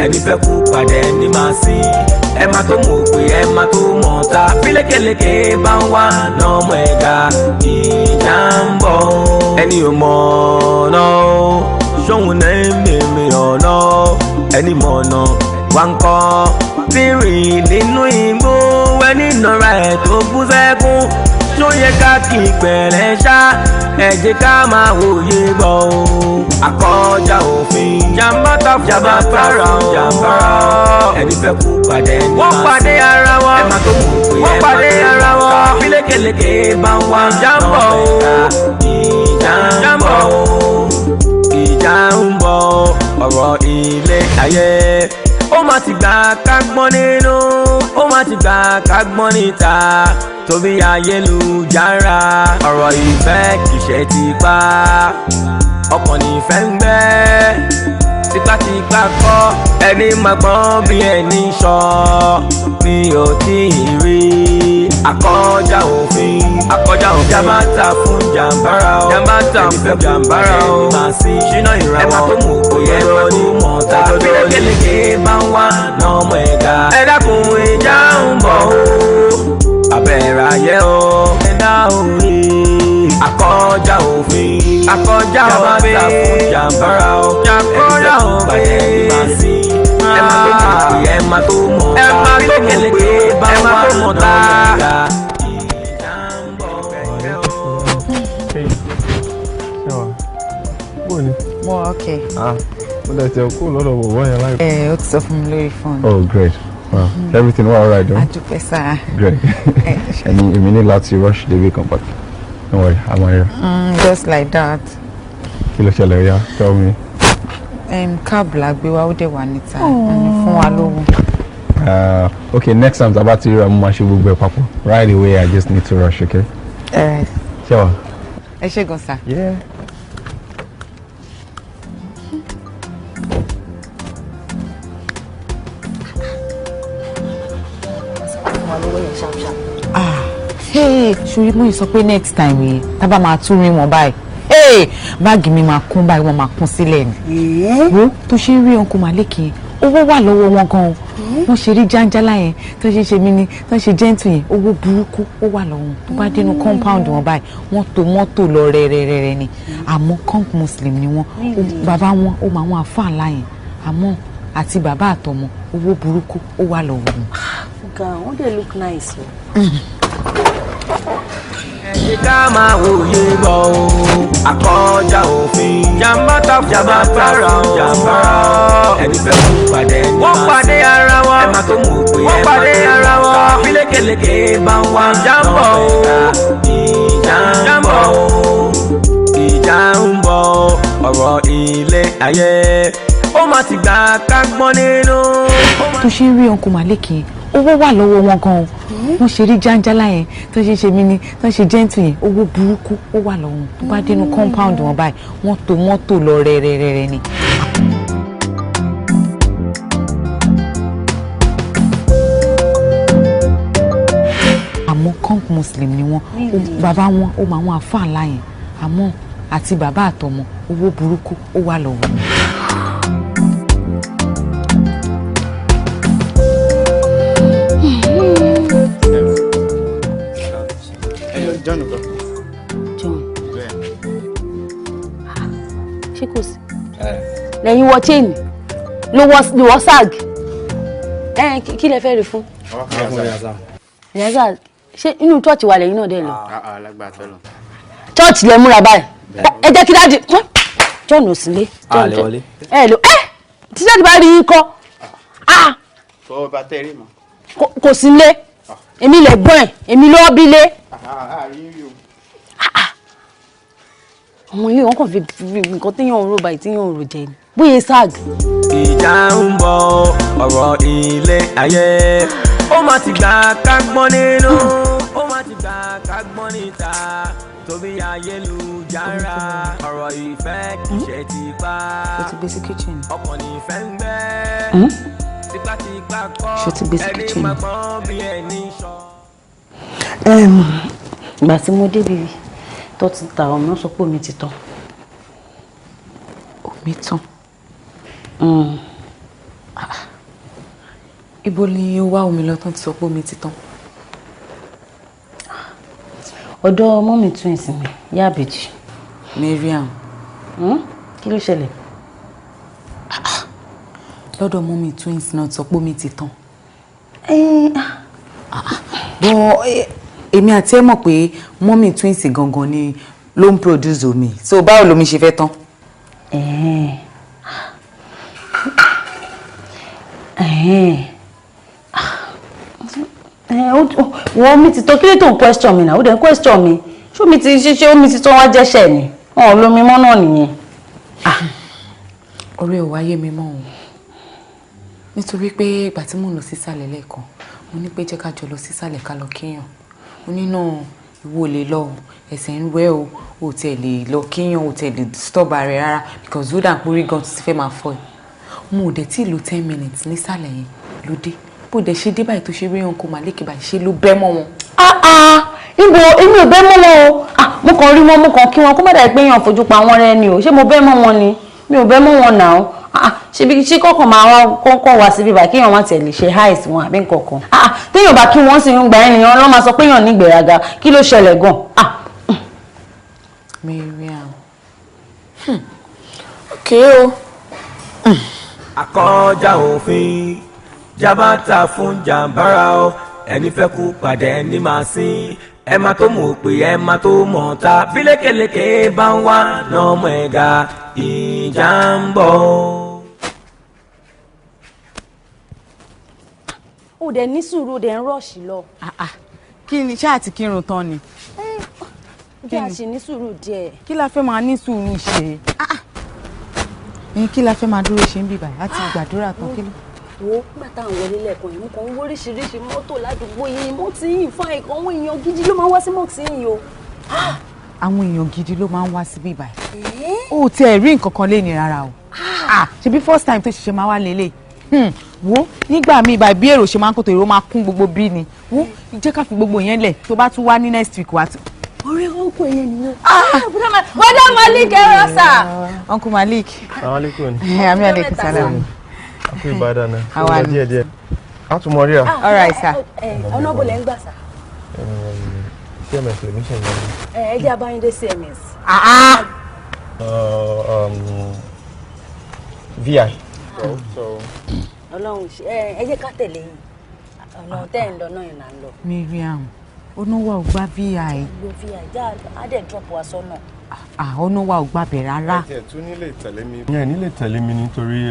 ẹni fẹ́ kú padà ẹni máa sí ẹ má tó mọ̀ pé ẹ má tó mọ̀ ta fílékeleke bá ń wá lọ́mọ ẹ̀dá ìjà ń bọ̀ ẹni ò mọ̀ ọ̀nà ṣóhun náà ń mèmè ọ̀nà ẹni mọ̀ ọ̀nà wá ń kọ́ tí rìn nínú igbó ẹni nọra ẹ̀ tó bú sẹ́kún tó yẹ ká kí pẹ̀lẹ́ ṣá ẹ jẹ́ ká máa wòye bọ̀ o àkọjá òfin jàmbá fara ẹni fẹ́ kú padà ẹni máa sí wọ́n pàdé ara wọn ẹ má tó mọ̀ pé wọ́n pàdé ara wọn fílékeleke bá ń wá jàmbá o ìjà ń bọ̀ ìjà ń bọ̀ ọ̀rọ̀ ilé ayé ó má ti gbà ká gbọ́n nínú ó má ti gbà ká gbọ́n níta tóbi ayélujára ọ̀rọ̀ ìfẹ́ kìṣẹ́ ti pa ọkàn nífẹ̀ ń gbẹ́ tipátipá kọ́ ẹni máa gbọ́n bí ẹni sọ mi ò tí ì rí àkọjá òfin jàmbá fún jàmbára o jàmbára o ẹni máa sí ṣínà ìràwọ̀ ẹ má tó mọ̀ òye ẹ má tó mọ̀ ta fílékeleke bá ń wá lọ́mọ ẹ̀dá ẹ dákun ìjà ń bọ̀ o abẹ́rẹ́ ayé o ẹ̀dá òye àkọjá òfin jàmbá fún jàmbára o jàmbára o ẹni máa sí ẹ má tó mọ̀ òye ẹ má tó mọ̀ ta fílékeleke bá ń wá lọ́mọ ẹ̀dá. Well, okay. But that's a cool lot of why I like. It's off from Larry phone. Oh, great. Wow. Everything all right, though? I do better. Great. And you need lots to rush the way compact. Don't worry, I'm here. Just like that. Kilo shall yeah. Tell me. Cab black, be what they want it. Phone alone. Okay, next time I'm about to hear a papa. Right away, I just need to rush, okay? Alright. Sure. I should go, sir. Yeah. Hey, ṣùgbọ́n mo sọ pé next time we tábà máa tún rí wọn báyìí. Hey, báàgì mi máa kún báyìí wọ́n máa kún sílẹ̀ ni. Wo tó ṣe rí Uncle Malik yẹn, owó wà lọ́wọ́ wọn gan-an. Wọ́n ṣe rí jáńjálá yẹn, tó ṣe ṣe mí ni, tó ṣe gentle yẹn, owó burúkú ó wà lọ́wọ́ wọn. Tó bá dénú compound wọn báyìí, wọ́n tó mọ́tò lọ rẹ́rẹ́rẹ́rẹ́ ni. Àmọ́ Kong Muslim ni wọ́n. Bàbá wọn ó máa wọn àfáà ńlá yẹn. Àmọ́ àti bàbá àtọmọ owó burúkú ó wà lọ́wọ́ wọn. Wọ́n dey look nice o. Ẹ ká máa wòye bọ̀ o àkọjá òfin jàmbá fara ẹni fẹ́ kú padà ẹni máa sí wọ́n pàdé ara wọn ẹ má tó mọ̀ pé wọ́n pàdé ara wọn fílékeleke bá ń wá jàmbá o ìjà ń bọ̀ ìjà ń bọ̀ ọ̀rọ̀ ilé ayé ó má ti gbà ká gbọ́n nínú. tó ṣe ń rí Uncle Malik yẹn owó wà lọ́wọ́ wọn gan-an wọ́n ṣe rí jáńjálá yẹn tó ṣe ṣe mí ni tó ṣe gentle yẹn owó burúkú ó wà lọ́wọ́ wọn tó bá dénú compound wọn báyìí wọ́n tó mọ́tò lọ rẹ́rẹ́rẹ́rẹ́ ni. àmọ́ Kong Muslim ni wọ́n bàbá wọn ó máa wọn àfáà ńlá yẹn àmọ́ àti bàbá àtọmọ owó burúkú ó wà lọ́wọ́ wọn. John go. John. Ṣé kò sí? Lẹ́yìn wọ chain. Ló wọ sag. Kí lẹ fẹ́ rí fún? Yazal. Ṣé inú church wà lẹ́yìn náà dé lọ? Lágbà fẹ́ lọ. Church lẹ múra báyìí. Ẹ jẹ́ kí dáàdì. John ò sílé. Lè wọlé. Lò. Tí dáàdì bá rí yín kọ́. Fọwọ́ bá tẹ́ rí mọ́. Kò sílé. Èmi lè gbọ́n ẹ̀. Èmi ló bí lé. Ọmọ ilé wọn kàn fi nǹkan tí yàn ń ro báyìí tí yàn ń ro jẹ ni bóyá sag. ìjà ń bọ̀ ọ̀rọ̀ ilé ayé ó má ti gbà ká gbọ́n nínú ó má ti gbà ká gbọ́n níta tóbi ayélujára ọ̀rọ̀ ìfẹ́ kìí ti pa ọkàn nífẹ̀ ń gbẹ́ tipátipá kọ́ ẹni máa gbọ́n bí ẹni sọ. Ìgbà tí mo débi tó ti ta ọmọ sọ pé omi ti tán. Omi tán? Ibo ni ó wá omi lọ tán ti sọ pé omi ti tán? Ọ̀dọ̀ mọ́mì twins mi, ìyá àbèjì. Mariam. Kí ló ṣẹlẹ̀? Lọ́dọ̀ mọ́mì twins náà ti sọ pé omi ti tán. Bọ́ èmi àti ẹ mọ̀ pé mọ́mì twins gangan ni ló ń produce omi. So báwo lomi ṣe fẹ́ tán? Wọ́n mi ti tó kí ló tó ń question mi náà ó dẹ̀ ń question mi ṣé omi ti ṣe omi ti tó wá jẹ́ṣẹ̀ ni wọn ò lómi mọ́ náà nìyẹn. Ọ̀rẹ́ ò wáyé mi mọ́ òun nítorí pé ìgbà tí mò ń lọ sísàlẹ̀ lẹ́ẹ̀kan mo ní pé jẹ́ ká jọ lọ sísàlẹ̀ ká lọ kíyàn mo ní náà ìwọ lè lọ ẹsẹ̀ ń wẹ́ o tẹ̀ lè lọ kíyàn o tẹ̀ lè stop ààrẹ rárá because ó dà pé orí gan ti fẹ́ máa fọ́ ẹ̀ mo ò dẹ̀ tí ì lo 10 minutes nísàlẹ̀ yẹn ló dé bó dẹ̀ ṣe dé báyìí tó ṣe rí ọkọ̀ màlékè báyìí ṣe ló bẹ́ mọ́ wọn. Ibo èmi ò bẹ́ mọ́ wọn o mo kàn rí wọn mo kàn kí wọn kó má dà pé èèyàn fojú pa wọn rẹ ni o ṣé mo bẹ́ mọ́ wọn ni mi ò bẹ́ mọ́ wọn náà ṣe kọ́kàn máa wá kọ́kọ́ wá síbí báyìí kéèyàn má tiẹ̀ lè ṣe háìsì wọn àbí nǹkankan téèyàn bá kí wọ́n sì ń gba ènìyàn lọ́ máa sọ pé èèyàn ní ìgbéraga kí ló ṣẹlẹ̀ gan. Mariam okay o. Àkọjá òfin jábàtà fún jàǹbára o ẹni fẹ́ kú pàdé ẹni máa sin ẹ má tó mọ̀ pé ẹ má tó mọ̀ ta bí lékeleke bá ń wá lọ́mọ ẹ̀gá ìjà ń bọ̀. ó dẹ̀ ní sùúrù ó dẹ̀ ń rọ̀ṣì lọ. kí ni ṣáà ti kírun tán ni. bí a ṣe ní sùúrù díẹ̀. kí la fẹ́ máa ní sùúrù ṣe. kí la fẹ́ máa dúró ṣe ń bì báyìí láti gbàdúrà tán kí ló. wo nígbà táwọn wọlé lẹ́ẹ̀kan yìí mo kàn ń wó oríṣiríṣi mọ́tò ládùúgbò yìí mọ́tì yìí fa ìkan àwọn èèyàn gidi ló máa ń wá sí mọ́tì yìí o. àwọn èèyàn gidi ló máa ń wá síbí báyìí. ó tiẹ̀ rí nǹkan kan léni rárá o. ṣebí first time tó ṣiṣẹ́ máa wá lélẹ̀. wo nígbà míì báyìí bí èrò ṣe máa ń kó tó èrò máa kún gbogbo bí ni. wo jẹ́ ká fi gbogbo yẹn lẹ̀ tó bá tún wá ní next week wá. ọ̀rẹ́ ọkọ yẹn nìyẹn. bọ́dá Malik ẹ̀rọ sà. Uncle Malik. Assalamualaikum. Ami alaikum salam. Aku ibadah na. Awan. Dia. Atu mo rí à. All right sir. ọ̀nà bọ̀lẹ̀ ń gbà sà. CMS lèmi ṣe ń lọ. ẹ jẹ́ abáyíndé CMS. VI. Ọlọ́run ẹ jẹ́ ká tẹ̀lé yín ọ̀nà tẹ́ ń lọ náà yìí là ń lọ. Mariam oníwà ò gbá VI. lo VI já á dẹ̀ drop wa sọ́nà. oníwà ò gbàbẹ̀ rárá. ẹ tún nílé tẹ̀lé mi. ẹ nílé tẹ̀lé mi nítorí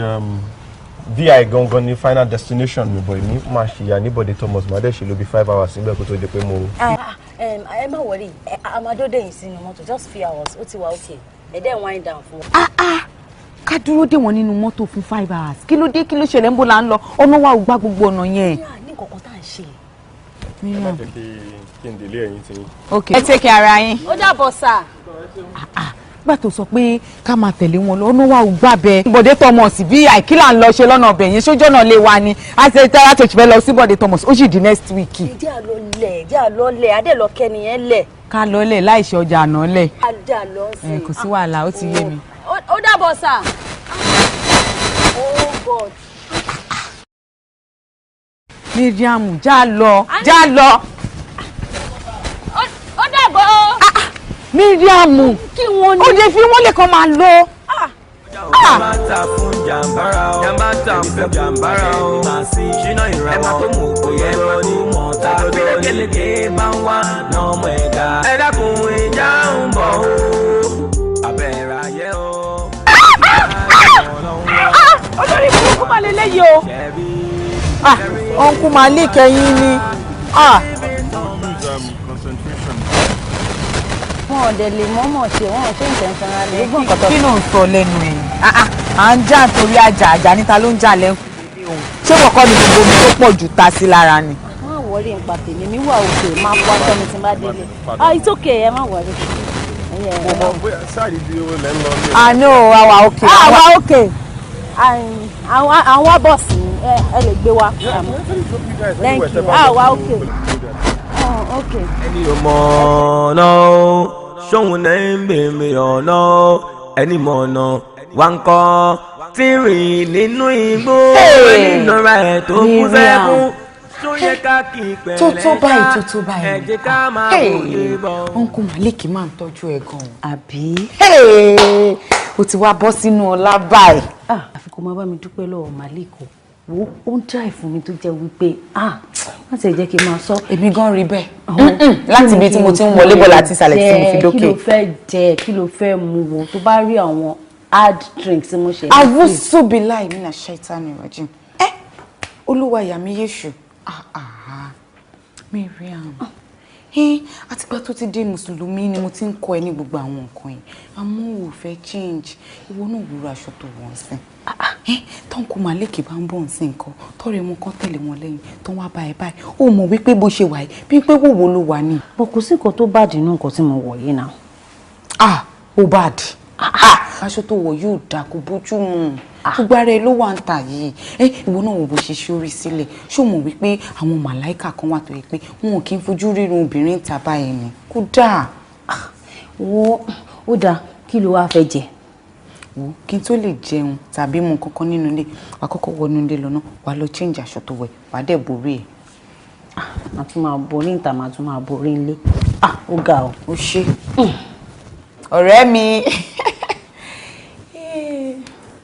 VI gangan ni final destination mi bọ̀ èmi máa ṣìyà ní Bọ̀dé Thomas máa dẹ̀ ṣe ló bí 5 hours níbẹ̀ kó tó di pé mo. ẹ má wọrí amadode yìí sínú mọ́tò just few hours ó ti wà okay ẹ dẹ̀ wind down fún wa. ká dúró dé wọn nínú mọ́tò fún 5 hours kí ló dé kí ló ṣẹlẹ̀ ń bó la ń lọ oníwà ò gbá gbogbo ọ̀nà yẹn. ní nǹkan tá à ń ṣe. ẹ má jẹ́ kí n délé ẹ̀yìn tí. ok ẹ take care ara yín. ó dàbọ̀ sà. nígbà tó sọ pé ká máa tẹ̀lé wọn lọ oníwà ò gbà bẹ́ẹ̀. Bọ̀dé Thomas bí àìkílà ń lọ ṣe lọ́nà ọbẹ̀ yẹn sójú ọ̀nà lè wá ni a ṣe tẹ́lá tó ti fẹ́ lọ sí Bọ̀dé Thomas ó sì di next week. jẹ́ àlọ́lẹ̀ adélọ́kẹ́ nìyẹn lẹ̀. ká lọ́lẹ̀ láì ṣe ọjà àná lẹ̀. adé àlọ́ sí i. kò sí wàhálà ó ti yé mi. ó dàbọ̀ sà. oh God. Mariam já lọ. ó dàbọ̀. Mariam kí wọ́n ní. ó lè fi wọ́n lè kàn máa lọ. Jàmbá fún jàmbára o jàmbá fún jàmbára o máa sí ṣínà ìrànwọ́ ẹ má tó mọ̀ pé ẹ má tó mọ̀ ta bí lékeleke bá ń wá lọ́mọ ẹ̀dá ẹ dákun ìjà ń bọ̀ o abẹ́rẹ́ ayé o. olórí burúkú máa lè léyìí o. Uncle Malik ẹ̀yin ni. wọn ò dẹ̀ lè mọ́mọ́ ṣe wọn ò ṣe intentional lè gbọ́n kọ́tọ́. kí ló ń sọ lẹ́nu ẹ̀ à ń jà nítorí àjà níta ló ń jà lẹ́kùn ṣé kọ̀ọ̀kan ni gbogbo mi tó pọ̀ jù ta sí lára ni. má wọrí nípa tèmi mi wà òkè máa kó aṣọ mi tí n bá délé. it's okay ẹ má wọrí. sáàdì bí o lẹ́ ń lọ ní. àná àwa òkè. àwa òkè àwọn bọ́ọ̀sì ẹ lè gbé wa. thank you àwa òkè. okay. ẹni ọmọ ọ̀nà ṣóhun náà ń bèèrè ọ̀nà ẹni mọ̀ ọ̀nà wá ń kọ́ tí rìn nínú igbó nínúra ẹ̀ tó kú sẹ́kún tó yẹ ká kí pẹ̀lẹ́ tó báyìí ẹ jẹ́ ká máa wòye bọ̀. Uncle Malik máa ń tọ́jú ẹ̀ gan-an. Àbí? O ti wá bọ́ sínú ọlá báyìí. Àfi kó máa bá mi dúpẹ́ lọ́wọ́ Malik o. Wo ó ń drive fún mi tó jẹ́ wípé má ṣe jẹ́ kí n máa sọ. Èmi gan rí bẹ́ẹ̀. Láti ibi tí mo ti ń wọlé bọ̀ láti ìsàlẹ̀ tí mo fi dókè. Kí ló fẹ́ jẹ, kí ló fẹ́ mu wo tó bá rí àwọn hard drinks tí mo ṣe. Awúsùbíláì mina shaitani rajim. Olúwa yà mí yéṣù. Miriam. Àtìgbà tó ti dé Mùsùlùmí ni mo ti ń kọ́ ẹ ní gbogbo àwọn nǹkan yìí. Àmọ́ ò fẹ́ change. Ìwọ náà wúrọ̀ aṣọ tó wọ́n sí. Tọ́nkù Malik bá ń bọ̀ sí nǹkan tọ́rẹ̀ wọn kan tẹ̀lé wọn lẹ́yìn tó wá bá ẹ báyìí. Ó mọ̀ wípé bó ṣe wà yìí bí pé wòwò ló wà ní. Bọ̀ kò sí nǹkan tó bá dínú nǹkan tí mo wọ̀ yìí náà. Ó bad. Aṣọ tó wọ̀ yóò dà kó bójú mu. Gbogbo ara ẹ ló wà ń tà yìí. Ìwọ náà wò bó ṣe ṣórí sílẹ̀. Ṣó mọ̀ wípé àwọn màláìkà kan wà tó yẹ pé wọn ò kí ń fojú rírun obìnrin ta báyìí ni. Kó dáa. Ó dáa, kí ló wá fẹ́ jẹ? Wo kí n tó lè jẹun tàbí mu kankan nínú ilé, wà kọ́kọ́ wọnú ilé lọ́nà, wà lọ change aṣọ tó wẹ̀, wà dẹ̀ borí ẹ̀. Màá tún máa borí níta, màá tún máa borí ilé. Ó ga ọ. Ó ṣe. Ọ̀rẹ́ mi.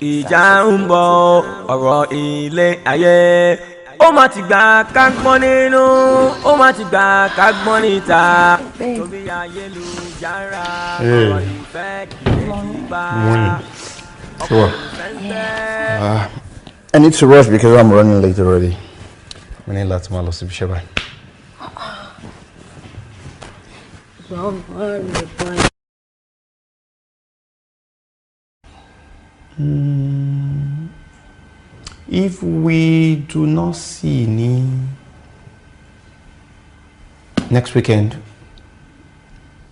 Ìjà ń bọ̀ ọ̀rọ̀ ilé ayé ó má ti gbà ká gbọ́n nínú ó má ti gbà ká gbọ́n níta tóbi ayélujára ọ̀rọ̀ ìfẹ́ kìí bá Sure. I need to rush because I'm running late already. I need lots more loss to be sure. If we do not see any next weekend,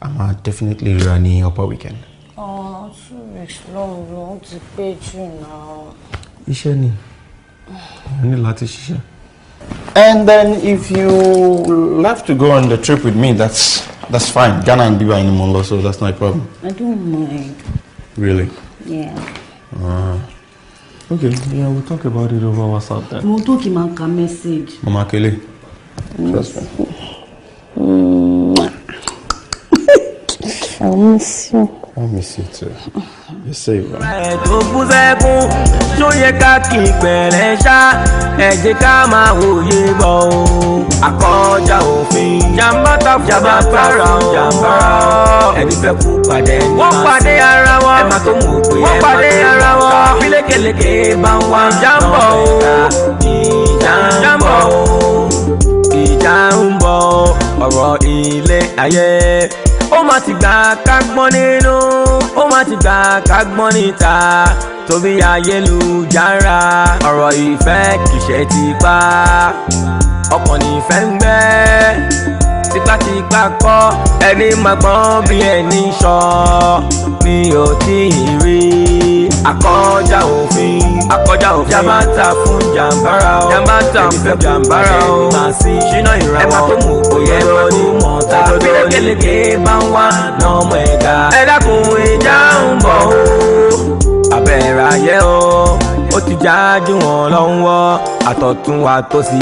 I'm definitely running upper weekend. 2 weeks long to pay you now. Iṣẹ́ ni. I need láti ṣiṣẹ́. And then if you have to go on the trip with me, that's fine. Ghana and Biba in Monlo, so that's not a problem. I don't mind. Really? Yeah. Okay, yeah, we'll talk about it over WhatsApp then. Mo tó kí máa ka message. Mama Kelly. Trust me. I miss you. I miss you too. You say it right. tó kú sẹ́kún tó yẹ ká kí pẹ̀lẹ́ ṣá ẹ jẹ́ ká máa wòye bọ̀ o. Àkọjá òfin jàmbá para ẹni fẹ́ kú pàdé ní wọ́n pàdé ara wọn ẹ má tó mọ̀ pé wọ́n pàdé ara wọn bí lékeleke bá ń wá jàmbọ̀ o. Ìjà ń bọ̀ ọ̀rọ̀ ilé ayé ó má ti gbà ká gbọ́n nínú ó má ti gbà ká gbọ́n níta tóbi ayélujára ọ̀rọ̀ ìfẹ́ kìí ṣe tipá ọkàn nífẹ̀ ń gbé tipátipá kọ́ ẹni máa gbọ́n bí ẹni sọ mi ò tí ì rí àkọjá òfin jàmbá fún jàmbára o fún jàmbára o ṣínà ìràwọ̀ ẹ má tó mú òye ẹ má tó mọ̀ ta bí lékeleke bá ń wá lọ́mọ ẹ̀dá ẹ dákun ìjà ń bọ̀ o abẹ́rẹ́ ayé o ó ti jájú wọn lọ́wọ́ àtọ̀tún wa tó sì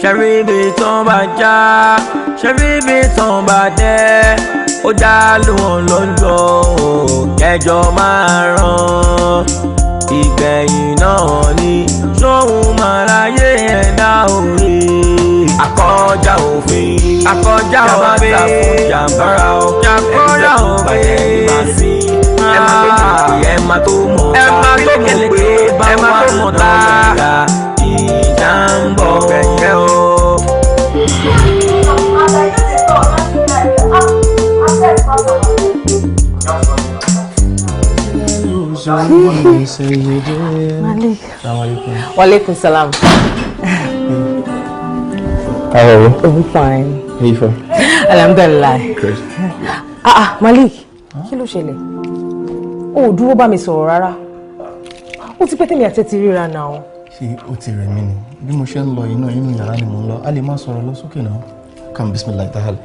ṣẹ́rí bí tán bá já ṣẹ́rí bí tán bá dẹ́ ó já lù wọ́n lọ́jọ́ kẹjọ máa ràn ìgbẹ̀yìn náà ni sóhun máa láyé ẹ̀dá òye àkọjá òfin jàmbára o jàmbára òfin ẹ má tó mọ̀ ẹ má tó mọ̀ tá ìjà ń bọ̀ kẹ̀kẹ́ o. Malik. Walaikum salam. How are you? I'm fine. How you feel? Alhamdulillah. Good. Malik, kí ló ṣẹlẹ̀? Ó dúró bá mi sọ̀rọ̀ rárá. Ó ti pẹ́ tèmi àti ti ríra náà. Ṣé ó ti rẹ̀ mí ni? Bí mo ṣe ń lọ inú yàrá ni mo ń lọ. A lè má sọ̀rọ̀ lọ sókè náà. Come bismillah ta'ala.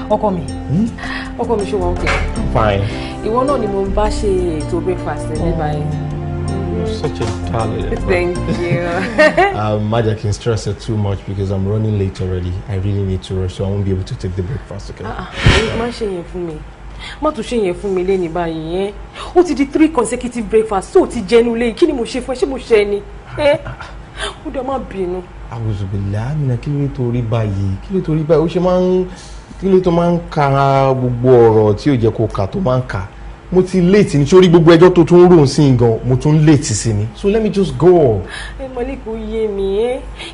Ọkọ mi. Ọkọ mi ṣe wà okay. Fine. Ìwọ náà ni mo ń bá ṣe ètò breakfast ní báyìí. You're such a darling. Thank you. Maja can stress it too much because I'm running late already. I really need to rush, so I won't be able to take the breakfast, okay? Má ṣe yẹn fún mi. Má tún ṣe yẹn fún mi lẹ́ni báyìí yẹn. Ó ti di 3 consecutive breakfast, so ti jẹnu lé. Kí ni mo ṣe fún ẹ? Ṣé mo ṣe ni? Ó dá má bínú. Àwùjọbìlà Amina, kí ló torí báyìí? Kí ló torí báyìí? Ó ṣe máa ń kí ló tó máa ń ka gbogbo ọ̀rọ̀ tí ò jẹ́ kó kà tó máa ń kà. Mo ti late ni sórí gbogbo ẹjọ́ tó tún rò sí gan, mo tún late sí ni. So let me just go. Malik ó yé mi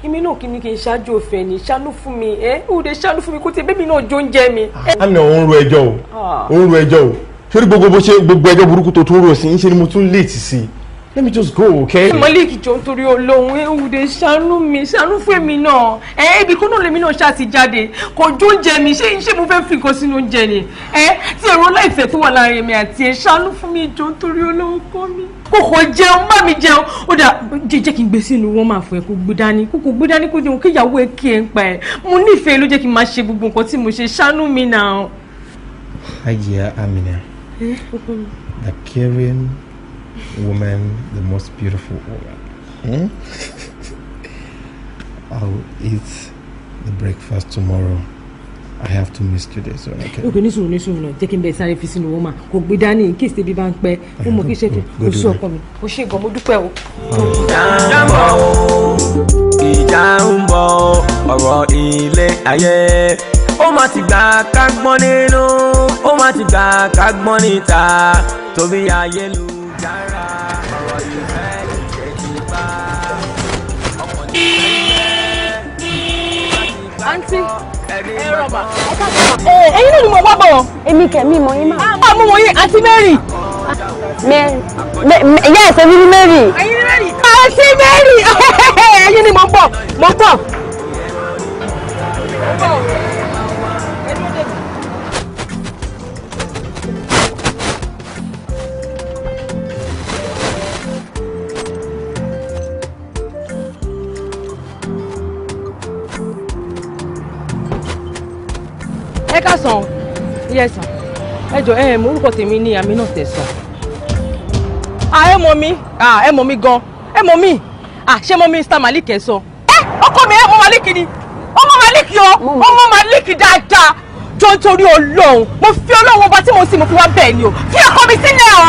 èmi náà kí ni kí n ṣáájú òfin ni ṣàánú fún mi ó dé ṣàánú fún mi kó tẹ bébí náà jó ń jẹ mi. Amina ó ń ro ẹjọ́ o. Ó ń ro ẹjọ́ o. Sórí gbogbo ẹjọ́ burúkú tó tún rò sí ń ṣe ni mo tún late sí. Let me just go, okay? Malik jọ̀ọ́ nítorí Ọlọ́run ó dé ṣàánú mi ṣàánú fún èmi náà ibi kó náà lèmi náà ṣáà ti jáde kò jó ń jẹ mi ṣé mo fẹ́ fi nǹkan sínú oúnjẹ ni tí èrò láìfẹ́ tó wà láàrin mi àti ṣàánú fún mi jọ̀ọ́ nítorí Ọlọ́run kọ́ mi. Kókò jẹun bá mi jẹun ó dà jẹ́ kí n gbé sínú wọn máa fún ẹ kó gbé dání kó gbé dání kó jẹun kí ìyàwó ẹ kí ẹ ń pa ẹ mo nífẹ̀ẹ́ ló jẹ́ kí n máa ṣe gbogbo nǹkan tí mo ṣe ṣàánú mi náà. Hajiya Amina, the caring woman, the most beautiful woman. I'll eat the breakfast tomorrow. I have to miss today, so I can. Okay, nísùn náà jẹ́ kí n bẹ sáré fi sínú wọn mà kò gbé dání in case tẹ́bí bá ń pẹ́ ó mọ̀ kí ṣe kí o sọ ọkọ mi o ṣe gan mo dúpẹ́ o. Ìjà ń bọ̀ ọ̀rọ̀ ilé ayé ó má ti gbà ká gbọ́n nínú ó má ti gbà ká gbọ́n níta torí ayélujára ọ̀rọ̀ ìfẹ́ ìṣèjì bá ọkọ̀ ní àǹtí rọ̀bà ẹ̀yin náà ni mo wá bọ̀. Èmi kẹ̀mí mọ̀ yín máa. Mo mọ̀ yín àǹtí Mary. Ìyá ẹ̀sẹ̀ mi ní Mary. Ẹ̀yin ni Mary. Àǹtí Mary. Ẹ̀yin ni mo ń bọ̀. Ẹ ká sàn yes sàn ẹ jọ̀ọ́ mo orúkọ tèmi ní AMINAT tẹ̀sán. Ẹ mọ̀ mi gan ẹ mọ̀ mi ṣé mọ̀ Mr. Malik ẹ sọ. Ọkọ mi ọmọ Malik ni ọmọ Malik ọmọ Malik dáadáa jọ nítorí Ọlọ́run mo fi Ọlọ́run ọba tí mo sì mo fi wá bẹ́ẹ̀ ni o fi ọkọ mi sílẹ̀ o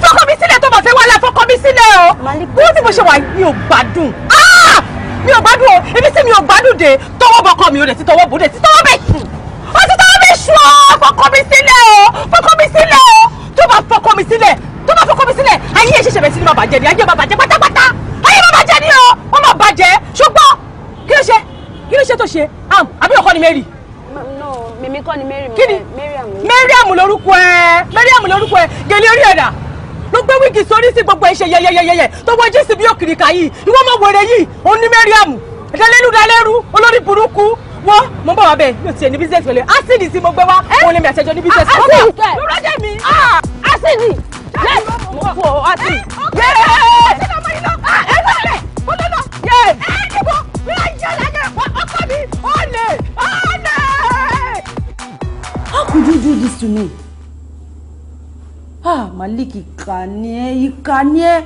fi ọkọ mi sílẹ̀ tó bá fẹ́ wá láti ọkọ mi sílẹ̀ o bí wọ́n ti mo ṣe wà mi ò gbádùn mi ò gbádùn o ibi tí mi ò gbádùn dé tọwọ́ bọkọ mi ò dẹ̀ ti tọwọ́ bò dẹ̀ ti tọwọ́ bẹ̀ sùn ó ti tọwọ́ bẹ̀ sùn o fọkọ mi sílẹ̀ o tó bá fọkọ mi sílẹ̀ ayé ẹ̀ ṣẹ̀ṣẹ̀ bẹ̀ sí ni máa bàjẹ́ ni ayé máa bàjẹ́ pátápátá ayé máa bàjẹ́ ni o wọ́n máa bàjẹ́ ṣùgbọ́n kí ló ṣe tó ṣe àbí ọkọ ni Mary. No, mímí kọ́ ni Mary. Kí ni? Mariam lórúkọ ẹ gèlè orí ẹ̀dà ló gbé wíìgì sórí sí gbogbo ẹ̀ṣẹ̀ yẹyẹyẹyẹ tó wọ́n jí sí bí òkìrìkà yìí ìwọ́n mọ̀ wẹ̀rẹ̀ yìí òun ní Mariam dalẹ́rú olórí burúkú wọ́n mo bọ̀ wá bẹ́ẹ̀ mi ò tiẹ̀ ní business pẹ̀lú ásìdì tí mo gbé wá òun lè mi àtẹ̀jọ́ ní business. ásìdì kẹ́ lọ́rọ́dẹ̀ mi. ásìdì mo fò ásìdì. How could you do this to me? Malik, ìkà ni ẹ́.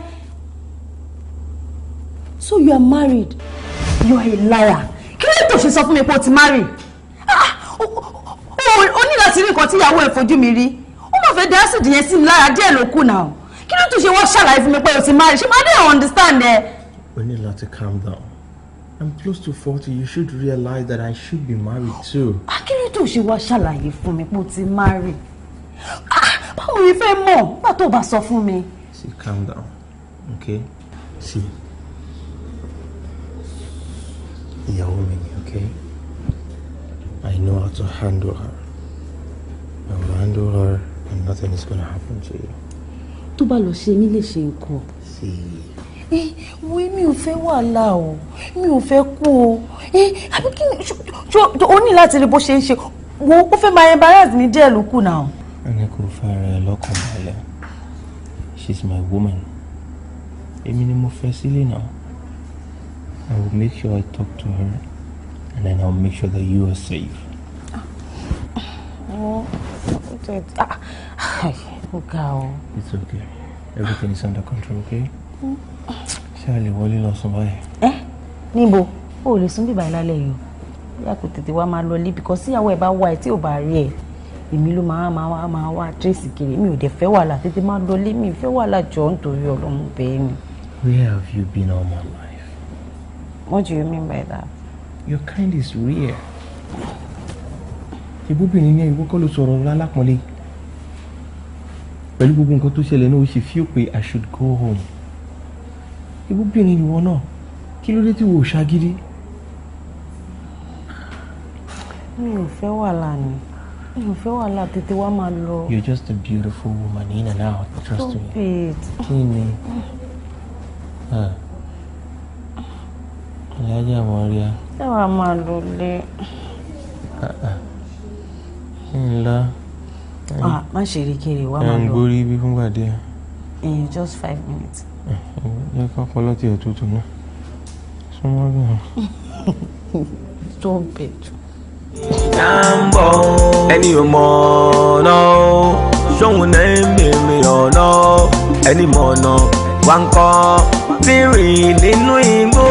So you are married. You are a liar. Kí ló tó ṣe sọ fún mi pé o ti marry? O ní láti rí nǹkan tí ìyàwó ẹ̀ fojú mi rí. Ó máa fẹ́ dá ásìdì yẹn sí mi lára díẹ̀ ló kù náà. Kí ló tó ṣe wọ́n ṣàlàyé fún mi pé o ti marry? Ṣé máa dé understand ẹ? We need to calm down. I'm close to 40. You should realize that I should be married too. Kí ló tó ṣe wá ṣàlàyé fún mi pé o ti marry? Báwo ni fẹ́ mọ̀ nígbà tó bá sọ fún mi? See, calm down, okay? See, ìyàwó mi ni, okay? I know how to handle her. I will handle her and nothing is going to happen to you. Tó bá lọ ṣe mí lè ṣe nǹkan. See. Wo mi ò fẹ́ wàhálà o. Mi ò fẹ́ kú o. Àbí kí ni o ní láti rí bó ṣe ń ṣe. Wo ó fẹ́ máa embarrass mi díẹ̀ ló kù náà. Ẹni kò fara ẹ lọ́kàn balẹ̀. She's my woman. Èmi ni mo fẹ́ sílé náà. I will make sure I talk to her and then I'll make sure that you are safe. It's okay. Everything is under control, okay? Ṣé wọlé lọ sùn báyìí? Níbo? O lè sùn bí báyìí lálẹ́ yìí. Bóyá kò tètè wá máa lọ lé because ìyàwó ẹ̀ bá wá ẹ̀ tí ò bá rí ẹ̀. Èmi ló máa wá trace kiri. Mi ò dẹ̀ fẹ́ wàhálà tètè máa lọ lé mi fẹ́ wàhálà jọ nítorí Ọlọ́run bẹ́ẹ̀ ni. Where have you been all my life? What do you mean by that? Your kind is rare. Ibúbìnrin ní ìwọ kọ́ ló sọ̀rọ̀ lálápọ̀nlé. Pẹ̀lú gbogbo nǹkan tó ṣẹlẹ̀ náà ó ṣe feel pé I should go home. Ibúbìnrin ìwọ náà kí ló dé tí wò ṣagídí? Mi ò fẹ́ wàhálà ni. Mi ò fẹ́ wàhálà tètè wá máa lọ. You're just a beautiful woman in and out. Trust me. Stop it. Kí ni? Ìyájà Mọ́ríà. Ṣé wàá máa lọ lé? Ńlá. Má ṣe rí kiri wá máa lọ. Gbórí bí fúngbà díẹ̀. In just 5 minutes. Jẹ́ ká pọ́ lọ́tì ẹ̀ tuntun náà. Súnmọ́ gan. Stop it. Jambo, ẹni ò mọ̀ ọ̀nà ṣóhun náà ń mímí ọ̀nà ẹni mọ̀ ọ̀nà wá ń kọ́ tí rìn nínú igbó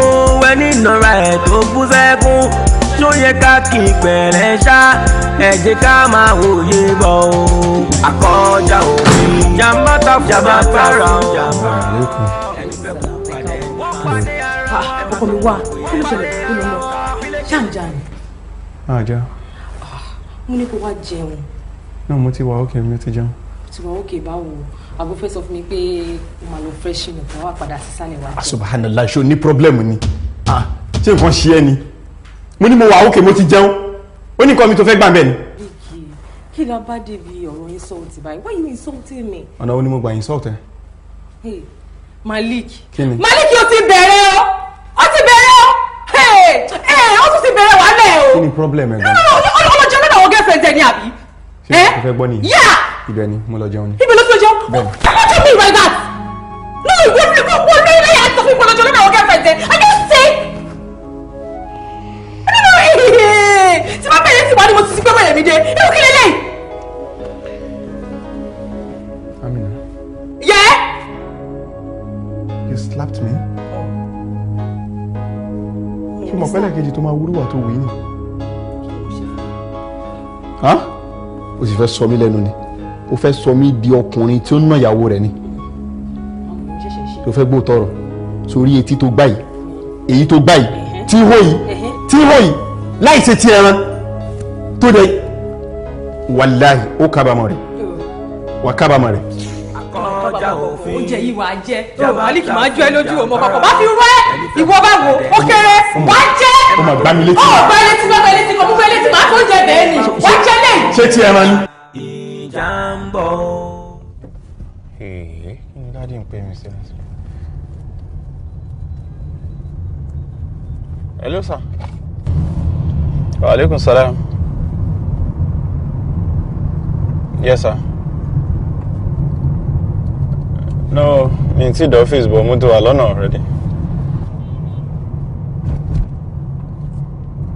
ẹni nọra ẹ̀ tó bú sẹ́kún ṣó yẹ ká kí pẹ̀lẹ́ ṣá ẹ jẹ́ ká máa wòye bọ̀ o àkọjá òfin jàmbá tààrà ọkọ mi wá kí ló ṣẹlẹ̀ kí ló lọ ṣáǹjà ni. Àjà. Mo ní kó wá jẹun. Náà mo ti wà ókè mi ti jẹun. Ti wà ókè báwo? Àbó fẹ́ sọ fún mi pé o máa lọ fresh in kan wá padà sísàlẹ̀ wá jẹun. Subhanallah, ṣó ní problem ni. Ṣé nǹkan ṣe ẹ́ ni? Mo ní mo wà ókè mo ti jẹun. Ó ní nǹkan mi tó fẹ́ gbà bẹ́ẹ̀ ni. Vicky, kí la bá débi ọ̀rọ̀ insult báyìí? Why you insulting me? Ọ̀nà wo ni mo gbà insult ẹ? Hey, Malik. Kí ni? Malik o ti bẹ̀rẹ̀ o! O ti bẹ̀rẹ̀ o! O tún ti bẹ̀rẹ̀ wálẹ̀ o! Kí ni problem ẹ gan? Ọlọ́jọ́ lọ́dọ̀ àwọn girlfriend ẹ ní àbí? Ṣé o fẹ́ gbọ́ nìyí? Yeah! Ibẹ̀ ni mo lọ jẹun ni. Ibi ló ti jẹun? Bẹ́ẹ̀ni. What do you mean by that? No, wọ́n ní ilé yàtọ̀ fún ìpolọ́jọ́ lọ́dọ̀ àwọn girlfriend ẹ. Are you sick? Tí wọ́n bẹ̀rẹ̀ sí wá ní mo ti sí pé wẹ̀rẹ̀ mi dé. Irú kí lélẹ̀? Amina. Yeah? You slapped me? Ṣé mo pẹ́lẹ̀ kejì tó máa wúrúwà tó wù í ni? O sì fẹ́ sọ mí lẹ́nu ni? O fẹ́ sọ mí di ọkùnrin tí ó ń ná ìyàwó rẹ̀ ni? O fẹ́ gbọ́ tọrọ sórí etí tó gbá yìí, èyí tó gbá yìí, tí hó yìí, láì ṣe ti ẹran tó dẹ wàláhì ó kábàámọ̀ rẹ̀, wà kábàámọ̀ rẹ̀. Oúnjẹ yìí wàá jẹ Malik máa jọ ẹ lójú ọmọ kọkọ bá fi rẹ ìwọ bá wò ó kéré wàá jẹ. Ó máa gbá mi létí. Ó gbá létí kò mú fẹ́ létí máa tó jẹ bẹ́ẹ̀ ni wàá jẹ lẹ́yìn. Ṣé ti ẹran ni? Jambo. Kí ni dáàdi ń pè mí sí ẹsẹ̀? Hello sir. Wa alaikum salam. Yes sir. No, mi ti dé ọ́fíìsì bọ̀ mo ti wà lọ́nà already.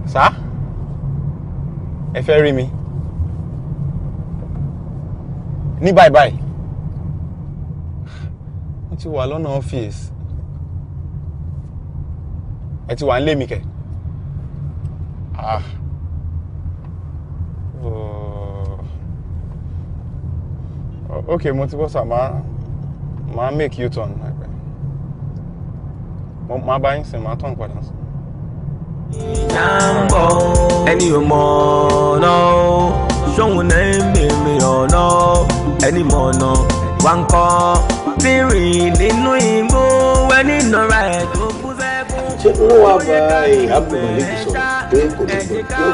Sir? Ẹ fẹ́ rí mi? Ní bye bye. Mo ti wà lọ́nà ọ́fíìsì. Ẹ ti wà ń lé mi kẹ̀? Okay, mo ti bọ́ sà máa make you turn láìpẹ́. Máa bá yín sìn, máa turn padà sí. Jambo, ẹni ò mọ̀ ọ̀nà ṣóhun náà ń mímí ọ̀nà ẹni mọ̀ ọ̀nà wá ń kọ́ tí rìn nínú igbó ẹni nọra ẹ̀ tó bú sẹ́kún. Ṣé wọ́n wá bá Abdulmalik sọ̀rọ̀ pé kò ní gbọ́?